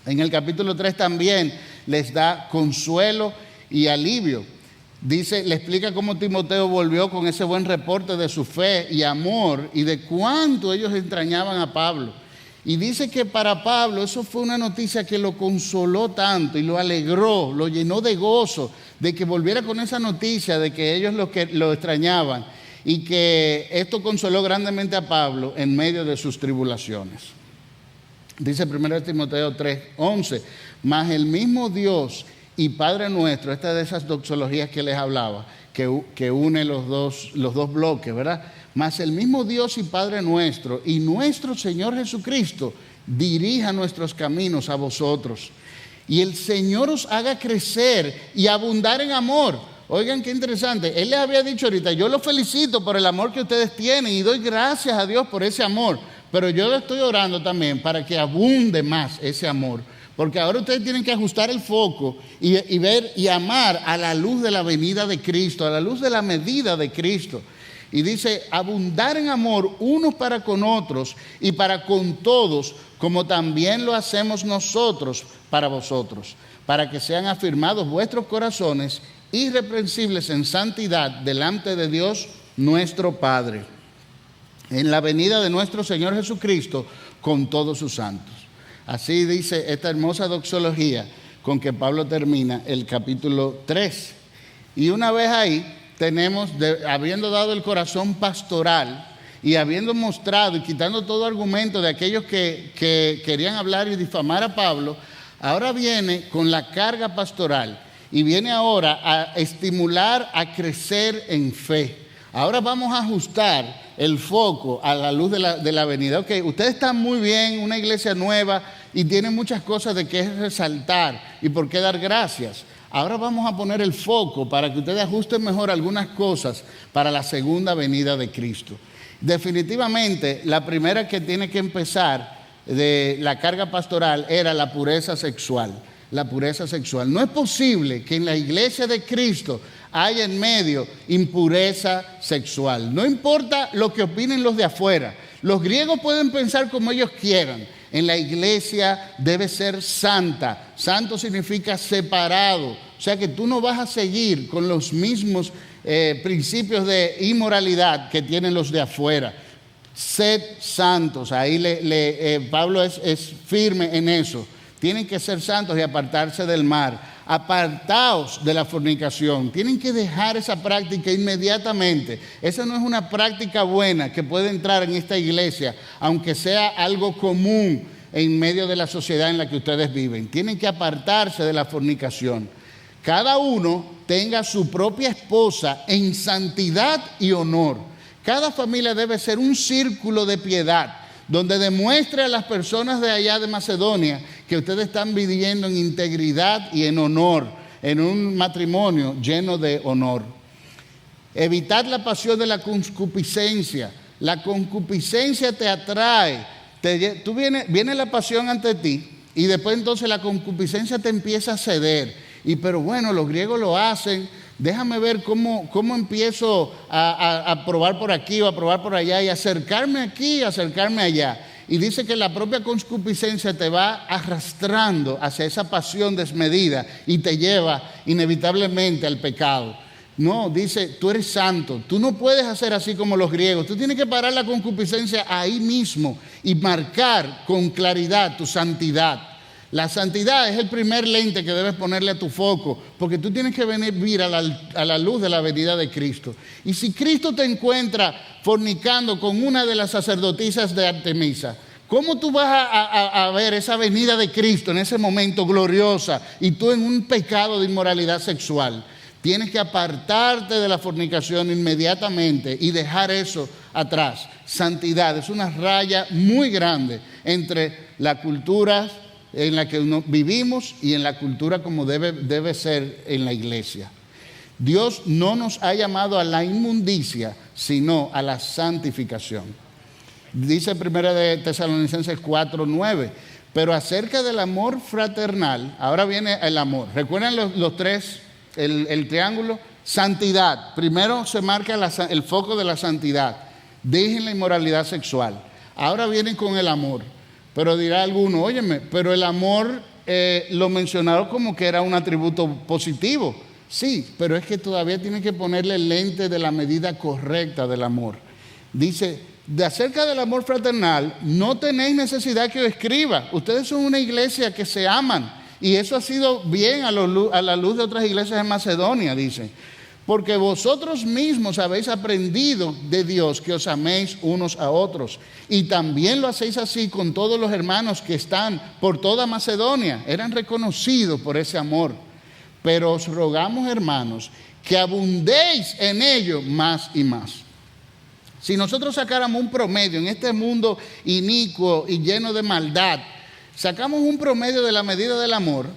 A: En el capítulo 3 también les da consuelo y alivio. Dice, le explica cómo Timoteo volvió con ese buen reporte de su fe y amor y de cuánto ellos extrañaban a Pablo. Y dice que para Pablo eso fue una noticia que lo consoló tanto y lo alegró, lo llenó de gozo, de que volviera con esa noticia de que ellos lo extrañaban, y que esto consoló grandemente a Pablo en medio de sus tribulaciones. Dice 1 Timoteo 3:11, mas el mismo Dios y Padre nuestro, esta de esas doxologías que les hablaba, que une los dos bloques, ¿verdad? Mas el mismo Dios y Padre nuestro y nuestro Señor Jesucristo dirija nuestros caminos a vosotros. Y el Señor os haga crecer y abundar en amor. Oigan qué interesante, Él les había dicho ahorita, yo los felicito por el amor que ustedes tienen y doy gracias a Dios por ese amor, pero yo le estoy orando también para que abunde más ese amor, porque ahora ustedes tienen que ajustar el foco y ver y amar a la luz de la venida de Cristo, a la luz de la medida de Cristo. Y dice, abundar en amor unos para con otros y para con todos, como también lo hacemos nosotros para vosotros, para que sean afirmados vuestros corazones irreprensibles en santidad delante de Dios nuestro Padre, en la venida de nuestro Señor Jesucristo con todos sus santos. Así dice esta hermosa doxología con que Pablo termina el capítulo 3. Y una vez ahí tenemos, habiendo dado el corazón pastoral y habiendo mostrado y quitando todo argumento de aquellos que querían hablar y difamar a Pablo, ahora viene con la carga pastoral. Y viene ahora a estimular a crecer en fe. Ahora vamos a ajustar el foco a la luz de la venida. Ok, ustedes están muy bien, una iglesia nueva y tienen muchas cosas de qué resaltar y por qué dar gracias. Ahora vamos a poner el foco para que ustedes ajusten mejor algunas cosas para la segunda venida de Cristo. Definitivamente, la primera que tiene que empezar de la carga pastoral era la pureza sexual. La pureza sexual. No es posible que en la iglesia de Cristo haya en medio impureza sexual. No importa lo que opinen los de afuera. Los griegos pueden pensar como ellos quieran. En la iglesia debe ser santa. Santo significa separado. O sea que tú no vas a seguir con los mismos principios de inmoralidad que tienen los de afuera. Sed santos. Ahí Pablo es firme en eso. Tienen que ser santos y apartarse del mal. Apartaos de la fornicación. Tienen que dejar esa práctica inmediatamente. Esa no es una práctica buena que puede entrar en esta iglesia, aunque sea algo común en medio de la sociedad en la que ustedes viven. Tienen que apartarse de la fornicación. Cada uno tenga su propia esposa en santidad y honor. Cada familia debe ser un círculo de piedad, donde demuestre a las personas de allá de Macedonia que ustedes están viviendo en integridad y en honor, en un matrimonio lleno de honor. Evitad la pasión de la concupiscencia. La concupiscencia te atrae. Viene la pasión ante ti y después entonces la concupiscencia te empieza a ceder. Pero bueno, los griegos lo hacen. Déjame ver cómo empiezo a probar por aquí o a probar por allá y acercarme aquí y acercarme allá. Y dice que la propia concupiscencia te va arrastrando hacia esa pasión desmedida y te lleva inevitablemente al pecado. No, dice, tú eres santo, tú no puedes hacer así como los griegos, tú tienes que parar la concupiscencia ahí mismo y marcar con claridad tu santidad. La santidad es el primer lente que debes ponerle a tu foco, porque tú tienes que venir a la luz de la venida de Cristo. Y si Cristo te encuentra fornicando con una de las sacerdotisas de Artemisa, ¿cómo tú vas a ver esa venida de Cristo en ese momento gloriosa y tú en un pecado de inmoralidad sexual? Tienes que apartarte de la fornicación inmediatamente y dejar eso atrás. Santidad es una raya muy grande entre la cultura en la que vivimos y en la cultura como debe ser en la iglesia. Dios no nos ha llamado a la inmundicia, sino a la santificación. Dice 1 de Tesalonicenses 4:9, pero acerca del amor fraternal, ahora viene el amor. ¿Recuerdan los tres, el triángulo? Santidad. Primero se marca el foco de la santidad. Dejen la inmoralidad sexual. Ahora vienen con el amor. Pero dirá alguno, óyeme, pero el amor lo mencionaron como que era un atributo positivo. Sí, pero es que todavía tiene que ponerle el lente de la medida correcta del amor. Dice, acerca del amor fraternal, no tenéis necesidad que os escriba. Ustedes son una iglesia que se aman. Y eso ha sido bien a la luz de otras iglesias en Macedonia, dice. Porque vosotros mismos habéis aprendido de Dios que os améis unos a otros. Y también lo hacéis así con todos los hermanos que están por toda Macedonia. Eran reconocidos por ese amor. Pero os rogamos, hermanos, que abundéis en ello más y más. Si nosotros sacáramos un promedio en este mundo inicuo y lleno de maldad, sacamos un promedio de la medida del amor,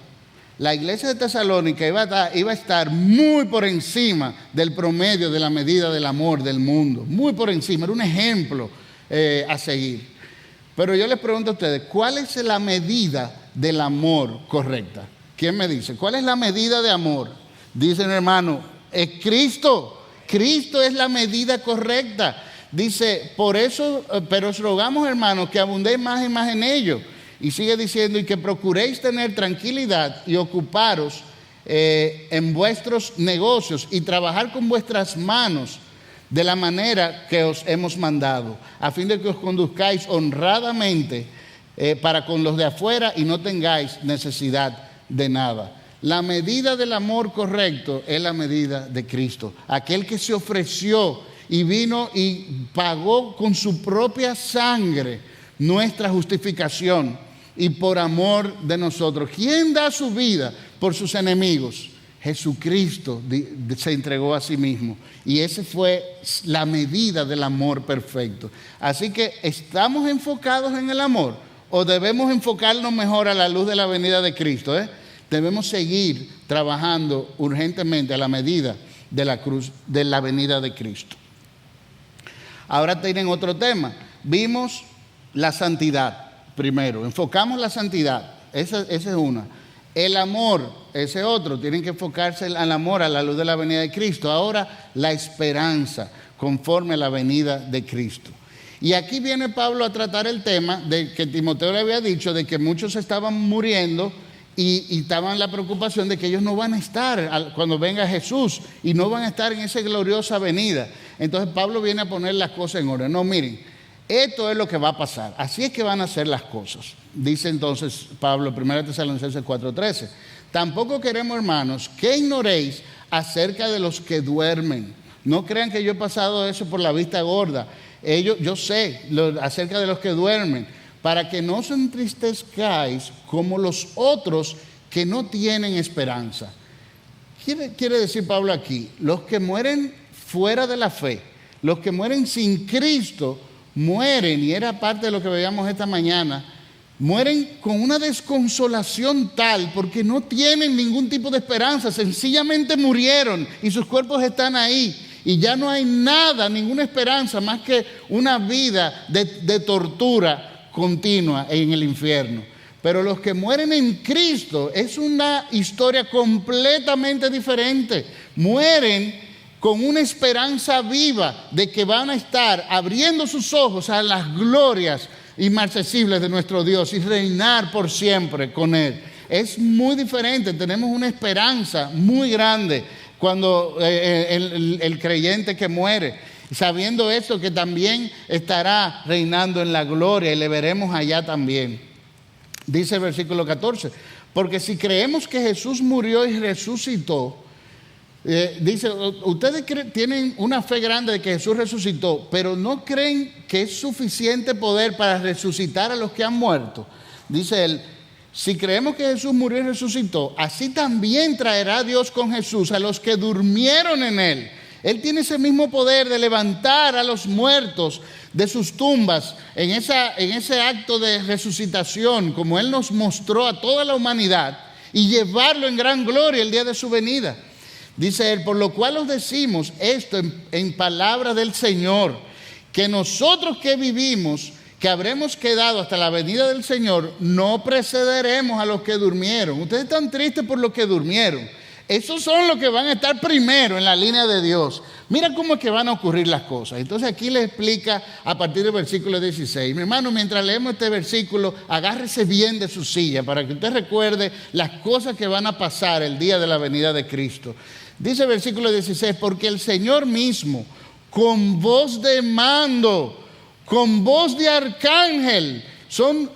A: la iglesia de Tesalónica iba a estar muy por encima del promedio de la medida del amor del mundo. Muy por encima, era un ejemplo a seguir. Pero yo les pregunto a ustedes, ¿cuál es la medida del amor correcta? ¿Quién me dice? ¿Cuál es la medida de amor? Dicen, hermano, es Cristo. Cristo es la medida correcta. Dice, por eso, pero os rogamos, hermanos, que abundéis más y más en ello. Y sigue diciendo, y que procuréis tener tranquilidad y ocuparos en vuestros negocios y trabajar con vuestras manos de la manera que os hemos mandado, a fin de que os conduzcáis honradamente para con los de afuera y no tengáis necesidad de nada. La medida del amor correcto es la medida de Cristo, aquel que se ofreció y vino y pagó con su propia sangre nuestra justificación. Y por amor de nosotros. ¿Quién da su vida por sus enemigos? Jesucristo se entregó a sí mismo. Y esa fue la medida del amor perfecto. Así que, ¿estamos enfocados en el amor? ¿O debemos enfocarnos mejor a la luz de la venida de Cristo? Debemos seguir trabajando urgentemente a la medida de la cruz, de la venida de Cristo. Ahora tienen otro tema. Vimos la santidad. Primero, enfocamos la santidad, esa es una. El amor, ese otro, tienen que enfocarse al amor a la luz de la venida de Cristo. Ahora, la esperanza, conforme a la venida de Cristo. Y aquí viene Pablo a tratar el tema de que Timoteo le había dicho, de que muchos estaban muriendo y estaban en la preocupación de que ellos no van a estar cuando venga Jesús y no van a estar en esa gloriosa venida. Entonces Pablo viene a poner las cosas en orden. No, miren. Esto es lo que va a pasar. Así es que van a ser las cosas. Dice entonces Pablo, 1 Tesalonicenses 4:13. Tampoco queremos, hermanos, que ignoréis acerca de los que duermen. No crean que yo he pasado eso por la vista gorda. Yo sé acerca de los que duermen, para que no os entristezcáis como los otros que no tienen esperanza. Quiere decir Pablo aquí, los que mueren fuera de la fe, los que mueren sin Cristo, mueren, y era parte de lo que veíamos esta mañana, mueren con una desconsolación tal porque no tienen ningún tipo de esperanza, sencillamente murieron y sus cuerpos están ahí y ya no hay nada, ninguna esperanza más que una vida de tortura continua en el infierno. Pero los que mueren en Cristo es una historia completamente diferente. Mueren con una esperanza viva de que van a estar abriendo sus ojos a las glorias inmarcesibles de nuestro Dios y reinar por siempre con Él. Es muy diferente, tenemos una esperanza muy grande cuando el creyente que muere, sabiendo esto, que también estará reinando en la gloria y le veremos allá también. Dice el versículo 14, porque si creemos que Jesús murió y resucitó, dice, ustedes tienen una fe grande de que Jesús resucitó, pero no creen que es suficiente poder para resucitar a los que han muerto. Dice él, si creemos que Jesús murió y resucitó, así también traerá Dios con Jesús a los que durmieron en él. Él tiene ese mismo poder de levantar a los muertos de sus tumbas en ese acto de resucitación, como Él nos mostró a toda la humanidad, y llevarlo en gran gloria el día de su venida. Dice Él, por lo cual os decimos esto en palabra del Señor, que nosotros que vivimos, que habremos quedado hasta la venida del Señor, no precederemos a los que durmieron. Ustedes están tristes por los que durmieron. Esos son los que van a estar primero en la línea de Dios. Mira cómo es que van a ocurrir las cosas. Entonces aquí le explica a partir del versículo 16. Mi hermano, mientras leemos este versículo, agárrese bien de su silla para que usted recuerde las cosas que van a pasar el día de la venida de Cristo. Dice el versículo 16, porque el Señor mismo, con voz de mando, con voz de arcángel,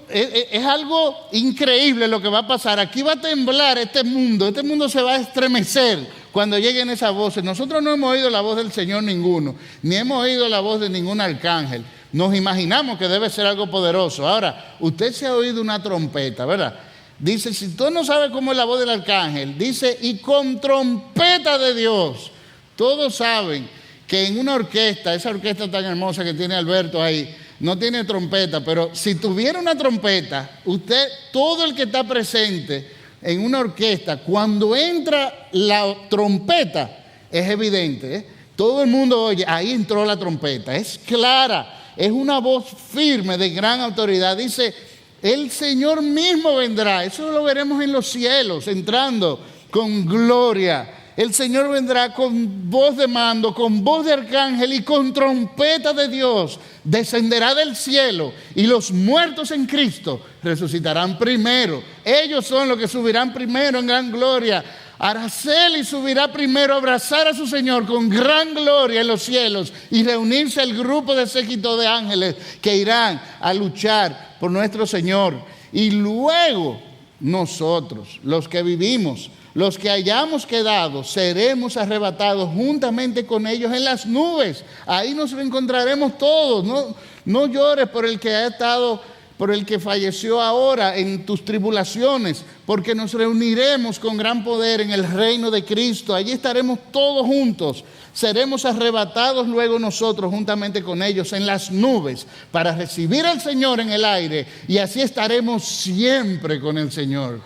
A: es algo increíble lo que va a pasar. Aquí va a temblar este mundo se va a estremecer cuando lleguen esas voces. Nosotros no hemos oído la voz del Señor ninguno, ni hemos oído la voz de ningún arcángel. Nos imaginamos que debe ser algo poderoso. Ahora, usted se ha oído una trompeta, ¿verdad? Dice, si tú no sabes cómo es la voz del arcángel, dice, y con trompeta de Dios. Todos saben que en una orquesta, esa orquesta tan hermosa que tiene Alberto ahí, no tiene trompeta, pero si tuviera una trompeta, usted, todo el que está presente en una orquesta, cuando entra la trompeta, es evidente, ¿eh? Todo el mundo oye, ahí entró la trompeta, es clara, es una voz firme de gran autoridad. Dice, el Señor mismo vendrá, eso lo veremos en los cielos, entrando con gloria. El Señor vendrá con voz de mando, con voz de arcángel y con trompeta de Dios. Descenderá del cielo y los muertos en Cristo resucitarán primero. Ellos son los que subirán primero en gran gloria. Araceli subirá primero a abrazar a su Señor con gran gloria en los cielos y reunirse al grupo de séquito de ángeles que irán a luchar por nuestro Señor. Y luego nosotros, los que vivimos, los que hayamos quedado, seremos arrebatados juntamente con ellos en las nubes. Ahí nos reencontraremos todos. No llores por el que ha estado, por el que falleció ahora en tus tribulaciones, porque nos reuniremos con gran poder en el reino de Cristo. Allí estaremos todos juntos. Seremos arrebatados luego nosotros juntamente con ellos en las nubes para recibir al Señor en el aire, y así estaremos siempre con el Señor.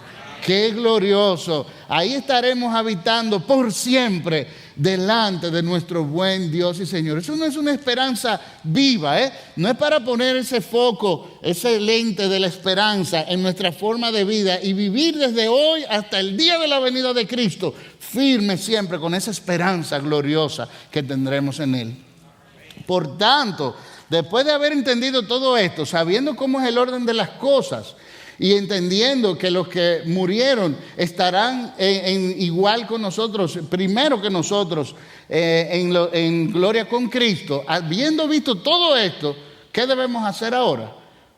A: ¡Qué glorioso! Ahí estaremos habitando por siempre delante de nuestro buen Dios y Señor. Eso no es una esperanza viva, ¿eh? No es para poner ese foco, ese lente de la esperanza en nuestra forma de vida y vivir desde hoy hasta el día de la venida de Cristo, firme siempre con esa esperanza gloriosa que tendremos en Él. Por tanto, después de haber entendido todo esto, sabiendo cómo es el orden de las cosas, y entendiendo que los que murieron estarán igual con nosotros, primero que nosotros, en gloria con Cristo, habiendo visto todo esto, ¿qué debemos hacer ahora?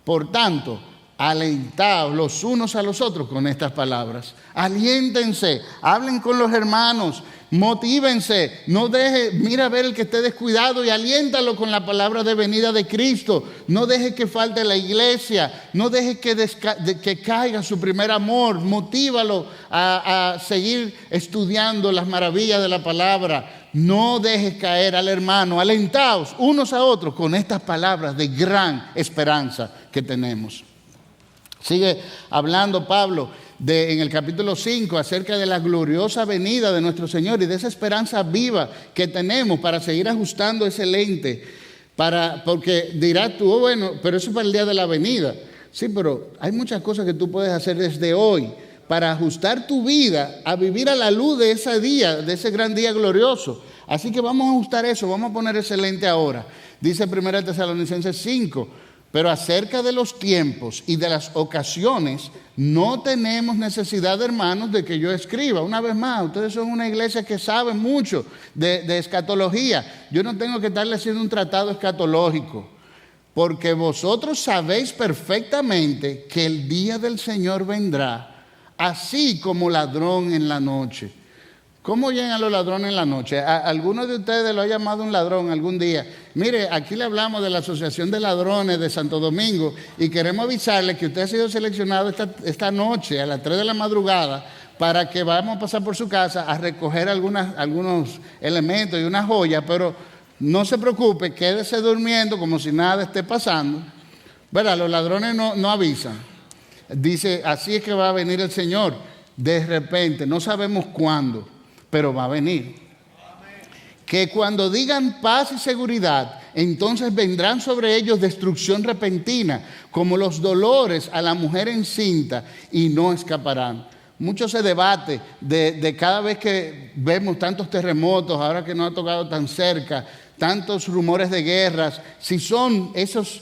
A: Por tanto, alentaos los unos a los otros con estas palabras. Aliéntense, hablen con los hermanos, motívense, no deje, mira a ver el que esté descuidado y aliéntalo con la palabra de venida de Cristo. No deje que falte la iglesia, no deje que caiga su primer amor. Motívalo a seguir estudiando las maravillas de la palabra. No dejes caer al hermano. Alentaos unos a otros con estas palabras de gran esperanza que tenemos. Sigue hablando Pablo en el capítulo 5 acerca de la gloriosa venida de nuestro Señor y de esa esperanza viva que tenemos para seguir ajustando ese lente. Porque dirás tú, bueno, pero eso es para el día de la venida. Sí, pero hay muchas cosas que tú puedes hacer desde hoy para ajustar tu vida a vivir a la luz de ese día, de ese gran día glorioso. Así que vamos a ajustar eso, vamos a poner ese lente ahora. Dice 1 Tesalonicenses 5. Pero acerca de los tiempos y de las ocasiones, no tenemos necesidad, hermanos, de que yo escriba. Una vez más, ustedes son una iglesia que sabe mucho de escatología. Yo no tengo que estarle haciendo un tratado escatológico. porque vosotros sabéis perfectamente que el día del Señor vendrá, así como ladrón en la noche. ¿Cómo llegan los ladrones en la noche? ¿Alguno de ustedes lo ha llamado un ladrón algún día? Mire, aquí le hablamos de la Asociación de Ladrones de Santo Domingo y queremos avisarle que usted ha sido seleccionado esta noche a las 3 de la madrugada para que vamos a pasar por su casa a recoger algunos elementos y unas joyas, pero no se preocupe, quédese durmiendo como si nada esté pasando. ¿Verdad? Los ladrones no avisan. Dice, así es que va a venir el Señor. De repente, no sabemos cuándo, pero va a venir. Que cuando digan paz y seguridad, entonces vendrán sobre ellos destrucción repentina, como los dolores a la mujer encinta, y no escaparán. Mucho se debate de cada vez que vemos tantos terremotos, ahora que nos ha tocado tan cerca, tantos rumores de guerras, si son esos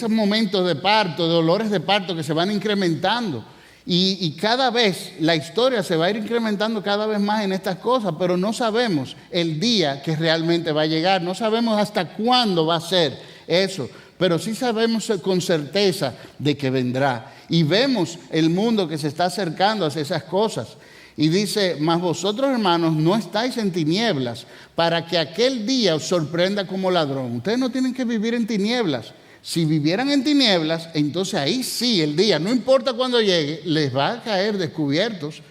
A: momentos de parto, dolores de parto que se van incrementando. Y cada vez la historia se va a ir incrementando cada vez más en estas cosas, pero no sabemos el día que realmente va a llegar, no sabemos hasta cuándo va a ser eso, pero sí sabemos con certeza de que vendrá. Y vemos el mundo que se está acercando hacia esas cosas. Y dice, mas vosotros, hermanos, no estáis en tinieblas, para que aquel día os sorprenda como ladrón. Ustedes no tienen que vivir en tinieblas. Si vivieran en tinieblas, entonces ahí sí, el día, no importa cuándo llegue, les va a caer descubiertos.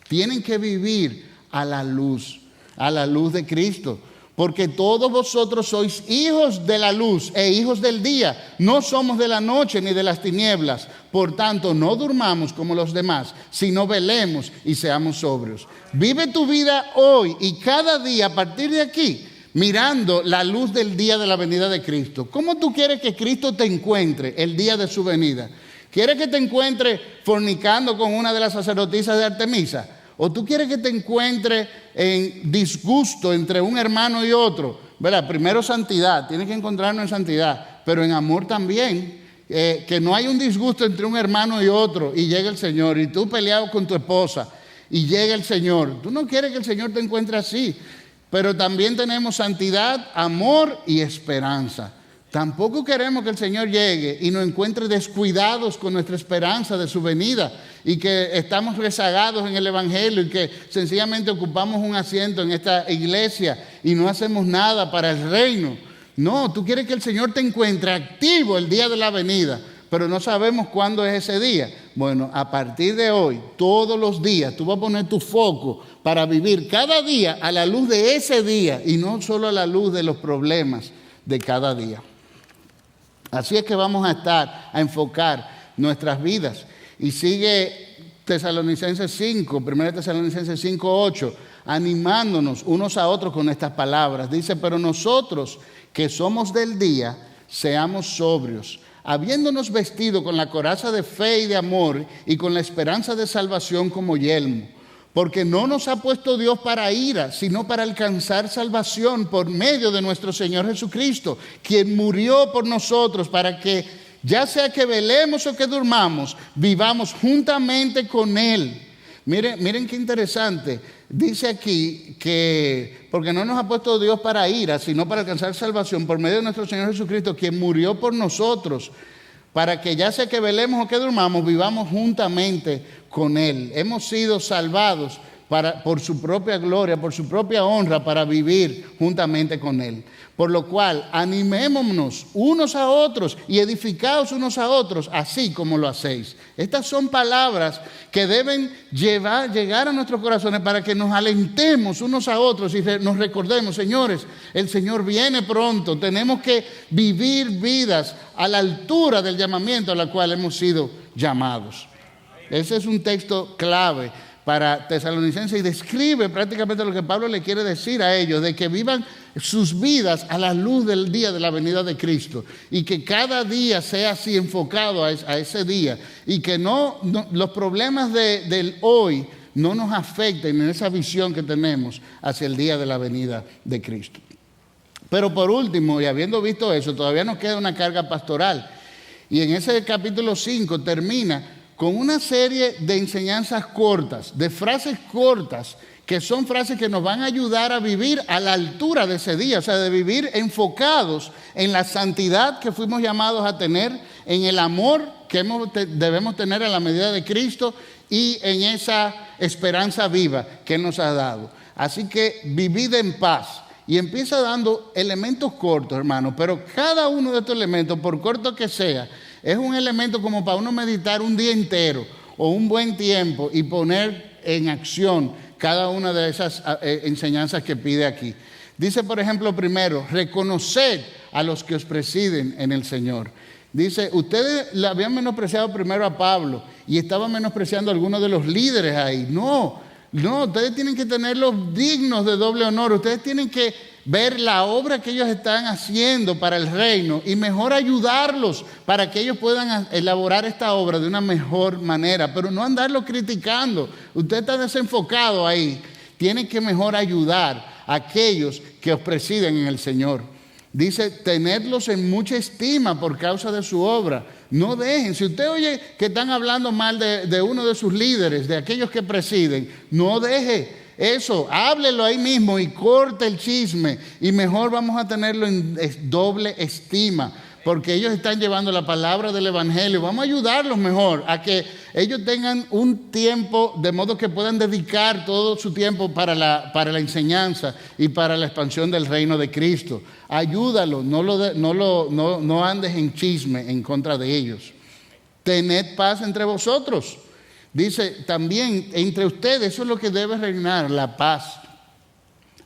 A: Tienen que vivir a la luz de Cristo. Porque todos vosotros sois hijos de la luz e hijos del día. No somos de la noche ni de las tinieblas. Por tanto, no durmamos como los demás, sino velemos y seamos sobrios. Vive tu vida hoy y cada día a partir de aquí, mirando la luz del día de la venida de Cristo. ¿Cómo tú quieres que Cristo te encuentre el día de su venida? ¿Quieres que te encuentre fornicando con una de las sacerdotisas de Artemisa? ¿O tú quieres que te encuentre en disgusto entre un hermano y otro? ¿Verdad? Primero santidad, tienes que encontrarnos en santidad, pero en amor también. Que no hay un disgusto entre un hermano y otro y llega el Señor y tú peleado con tu esposa y llega el Señor. Tú no quieres que el Señor te encuentre así, pero también tenemos santidad, amor y esperanza. Tampoco queremos que el Señor llegue y nos encuentre descuidados con nuestra esperanza de su venida y que estamos rezagados en el Evangelio y que sencillamente ocupamos un asiento en esta iglesia y no hacemos nada para el reino. No, tú quieres que el Señor te encuentre activo el día de la venida, pero no sabemos cuándo es ese día. Bueno, a partir de hoy, todos los días, tú vas a poner tu foco para vivir cada día a la luz de ese día y no solo a la luz de los problemas de cada día. Así es que vamos a enfocar nuestras vidas. Y sigue Tesalonicenses 5, 1 Tesalonicenses 5, 8, animándonos unos a otros con estas palabras. Dice, pero nosotros que somos del día, seamos sobrios, habiéndonos vestido con la coraza de fe y de amor y con la esperanza de salvación como yelmo. Porque no nos ha puesto Dios para ira, sino para alcanzar salvación por medio de nuestro Señor Jesucristo, quien murió por nosotros para que, ya sea que velemos o que durmamos, vivamos juntamente con Él. Miren qué interesante. Dice aquí que, porque no nos ha puesto Dios para ira, sino para alcanzar salvación por medio de nuestro Señor Jesucristo, quien murió por nosotros, para que ya sea que velemos o que durmamos, vivamos juntamente con Él. Hemos sido salvados por su propia gloria, por su propia honra, para vivir juntamente con Él. Por lo cual, animémonos unos a otros y edificaos unos a otros, así como lo hacéis. Estas son palabras que deben llegar a nuestros corazones para que nos alentemos unos a otros y nos recordemos, señores, el Señor viene pronto. Tenemos que vivir vidas a la altura del llamamiento a la cual hemos sido llamados. Ese es un texto clave para Tesalonicenses y describe prácticamente lo que Pablo le quiere decir a ellos, de que vivan sus vidas a la luz del día de la venida de Cristo y que cada día sea así enfocado a ese día y que los problemas del hoy no nos afecten en esa visión que tenemos hacia el día de la venida de Cristo. Pero por último, y habiendo visto eso, todavía nos queda una carga pastoral y en ese capítulo 5 termina con una serie de enseñanzas cortas, de frases cortas que son frases que nos van a ayudar a vivir a la altura de ese día, o sea, de vivir enfocados en la santidad que fuimos llamados a tener, en el amor que debemos tener a la medida de Cristo y en esa esperanza viva que Él nos ha dado. Así que vivid en paz. Y empieza dando elementos cortos, hermano, pero cada uno de estos elementos, por corto que sea, es un elemento como para uno meditar un día entero o un buen tiempo y poner en acción cada una de esas enseñanzas que pide aquí. Dice, por ejemplo, primero, reconoced a los que os presiden en el Señor. Dice, ustedes le habían menospreciado primero a Pablo y estaban menospreciando a algunos de los líderes ahí. No, ustedes tienen que tenerlos dignos de doble honor. Ustedes tienen que ver la obra que ellos están haciendo para el reino y mejor ayudarlos para que ellos puedan elaborar esta obra de una mejor manera, pero no andarlo criticando. Usted está desenfocado ahí. Tienen que mejor ayudar a aquellos que os presiden en el Señor. Dice, tenerlos en mucha estima por causa de su obra. No dejen, si usted oye que están hablando mal de uno de sus líderes, de aquellos que presiden, no deje eso, háblelo ahí mismo y corte el chisme. Y mejor vamos a tenerlo en doble estima, porque ellos están llevando la palabra del Evangelio. Vamos a ayudarlos mejor a que ellos tengan un tiempo de modo que puedan dedicar todo su tiempo para la enseñanza y para la expansión del reino de Cristo. Ayúdalos, no andes en chisme en contra de ellos. Tened paz entre vosotros. Dice también entre ustedes, eso es lo que debe reinar, la paz.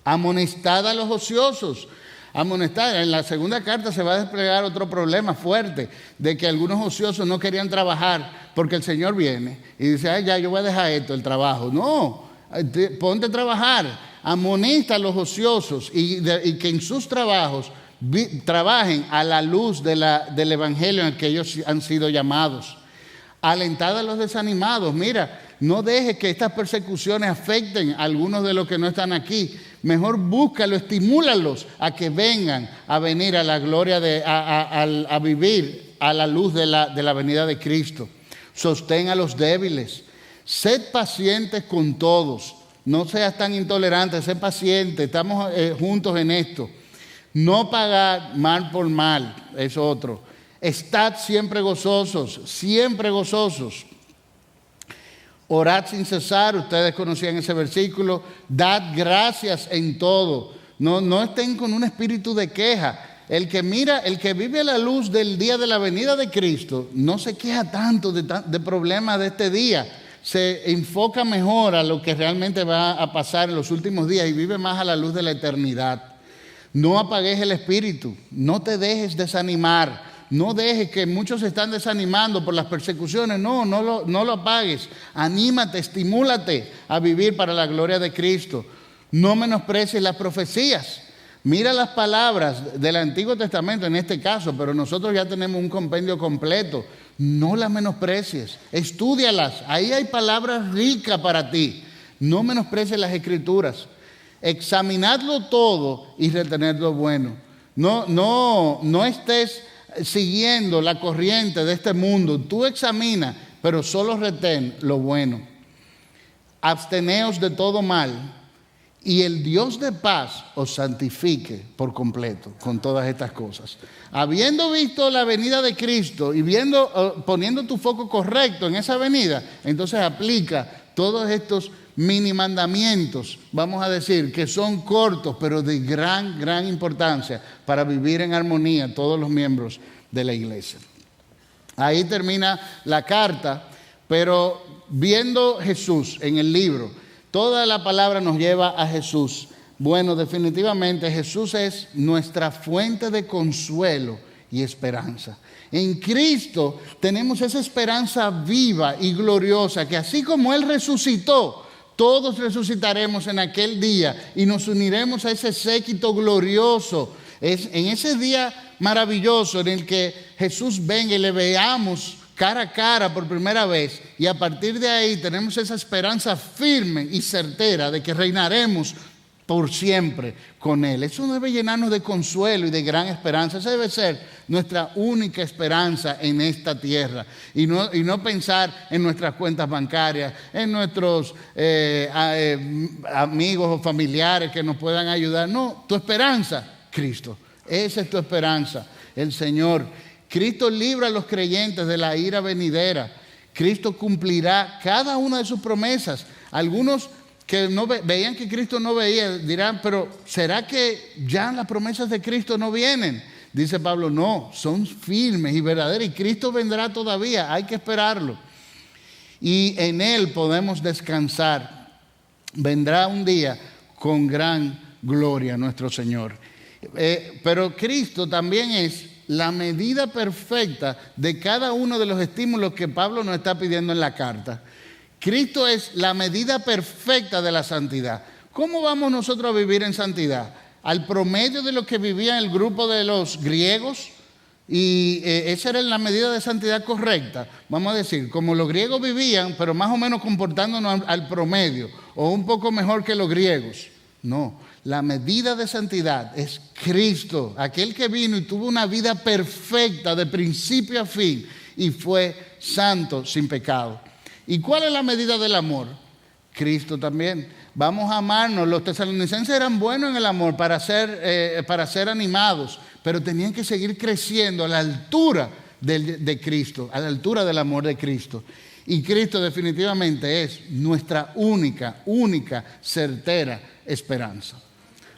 A: Amonestad a los ociosos. Amonestar. En la segunda carta se va a desplegar otro problema fuerte, de que algunos ociosos no querían trabajar porque el Señor viene y dice, ay, ya yo voy a dejar esto, el trabajo. No, ponte a trabajar. Amonesta a los ociosos y que en sus trabajos trabajen a la luz del Evangelio en el que ellos han sido llamados. Alentad a los desanimados. Mira, no dejes que estas persecuciones afecten a algunos de los que no están aquí. Mejor búscalo, estimúlalos a que vengan a venir a la gloria, a vivir a la luz de la venida de Cristo. Sostén a los débiles. Sed pacientes con todos. No seas tan intolerante, sé paciente. Estamos juntos en esto. No pagad mal por mal, es otro. Estad siempre gozosos, siempre gozosos. Orad sin cesar, ustedes conocían ese versículo. Dad gracias en todo. No estén con un espíritu de queja. El que vive a la luz del día de la venida de Cristo, no se queja tanto de problemas de este día. Se enfoca mejor a lo que realmente va a pasar en los últimos días y vive más a la luz de la eternidad. No apagues el espíritu, no te dejes desanimar, no dejes que muchos se están desanimando por las persecuciones, no lo apagues, anímate, estimúlate a vivir para la gloria de Cristo. No menosprecies las profecías. Mira las palabras del Antiguo Testamento en este caso, pero nosotros ya tenemos un compendio completo. No las menosprecies, estúdialas. Ahí hay palabras ricas para ti. No menosprecies las Escrituras. Examinadlo todo y retened lo bueno. No estés siguiendo la corriente de este mundo. Tú examina, pero solo retén lo bueno. Absteneos de todo mal. Y el Dios de paz os santifique por completo con todas estas cosas. Habiendo visto la venida de Cristo y poniendo tu foco correcto en esa venida, entonces aplica todos estos mini mandamientos, vamos a decir, que son cortos, pero de gran importancia para vivir en armonía todos los miembros de la iglesia. Ahí termina la carta, pero viendo Jesús en el libro, toda la palabra nos lleva a Jesús. Bueno, definitivamente Jesús es nuestra fuente de consuelo y esperanza. En Cristo tenemos esa esperanza viva y gloriosa que así como Él resucitó, todos resucitaremos en aquel día y nos uniremos a ese séquito glorioso. Es en ese día maravilloso en el que Jesús venga y le veamos cara a cara por primera vez, y a partir de ahí tenemos esa esperanza firme y certera de que reinaremos por siempre con Él. Eso debe llenarnos de consuelo y de gran esperanza. Esa debe ser nuestra única esperanza en esta tierra. Y no pensar en nuestras cuentas bancarias, en nuestros amigos o familiares que nos puedan ayudar. No, tu esperanza, Cristo. Esa es tu esperanza, el Señor. Cristo libra a los creyentes de la ira venidera. Cristo cumplirá cada una de sus promesas. Algunos que no veían que Cristo no veía, dirán, pero ¿será que ya las promesas de Cristo no vienen? Dice Pablo, no, son firmes y verdaderas y Cristo vendrá todavía, hay que esperarlo. Y en Él podemos descansar. Vendrá un día con gran gloria nuestro Señor. Pero Cristo también es la medida perfecta de cada uno de los estímulos que Pablo nos está pidiendo en la carta. Cristo es la medida perfecta de la santidad. ¿Cómo vamos nosotros a vivir en santidad? Al promedio de lo que vivía el grupo de los griegos, y esa era la medida de santidad correcta. Vamos a decir, como los griegos vivían, pero más o menos comportándonos al promedio, o un poco mejor que los griegos. No, la medida de santidad es Cristo, aquel que vino y tuvo una vida perfecta de principio a fin y fue santo sin pecado. ¿Y cuál es la medida del amor? Cristo también. Vamos a amarnos. Los tesalonicenses eran buenos en el amor para ser animados, pero tenían que seguir creciendo a la altura de Cristo, a la altura del amor de Cristo. Y Cristo definitivamente es nuestra única, certera esperanza.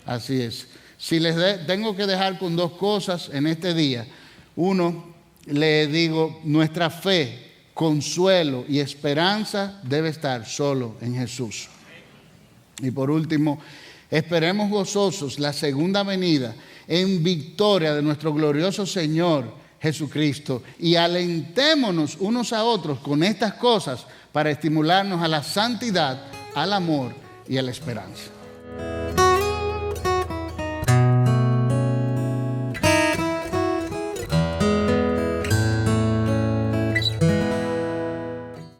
A: Así es. Si tengo que dejar con dos cosas en este día. Uno, le digo, nuestra fe, consuelo y esperanza debe estar solo en Jesús. Y por último, esperemos gozosos la segunda venida en victoria de nuestro glorioso Señor Jesucristo y alentémonos unos a otros con estas cosas para estimularnos a la santidad, al amor y a la esperanza.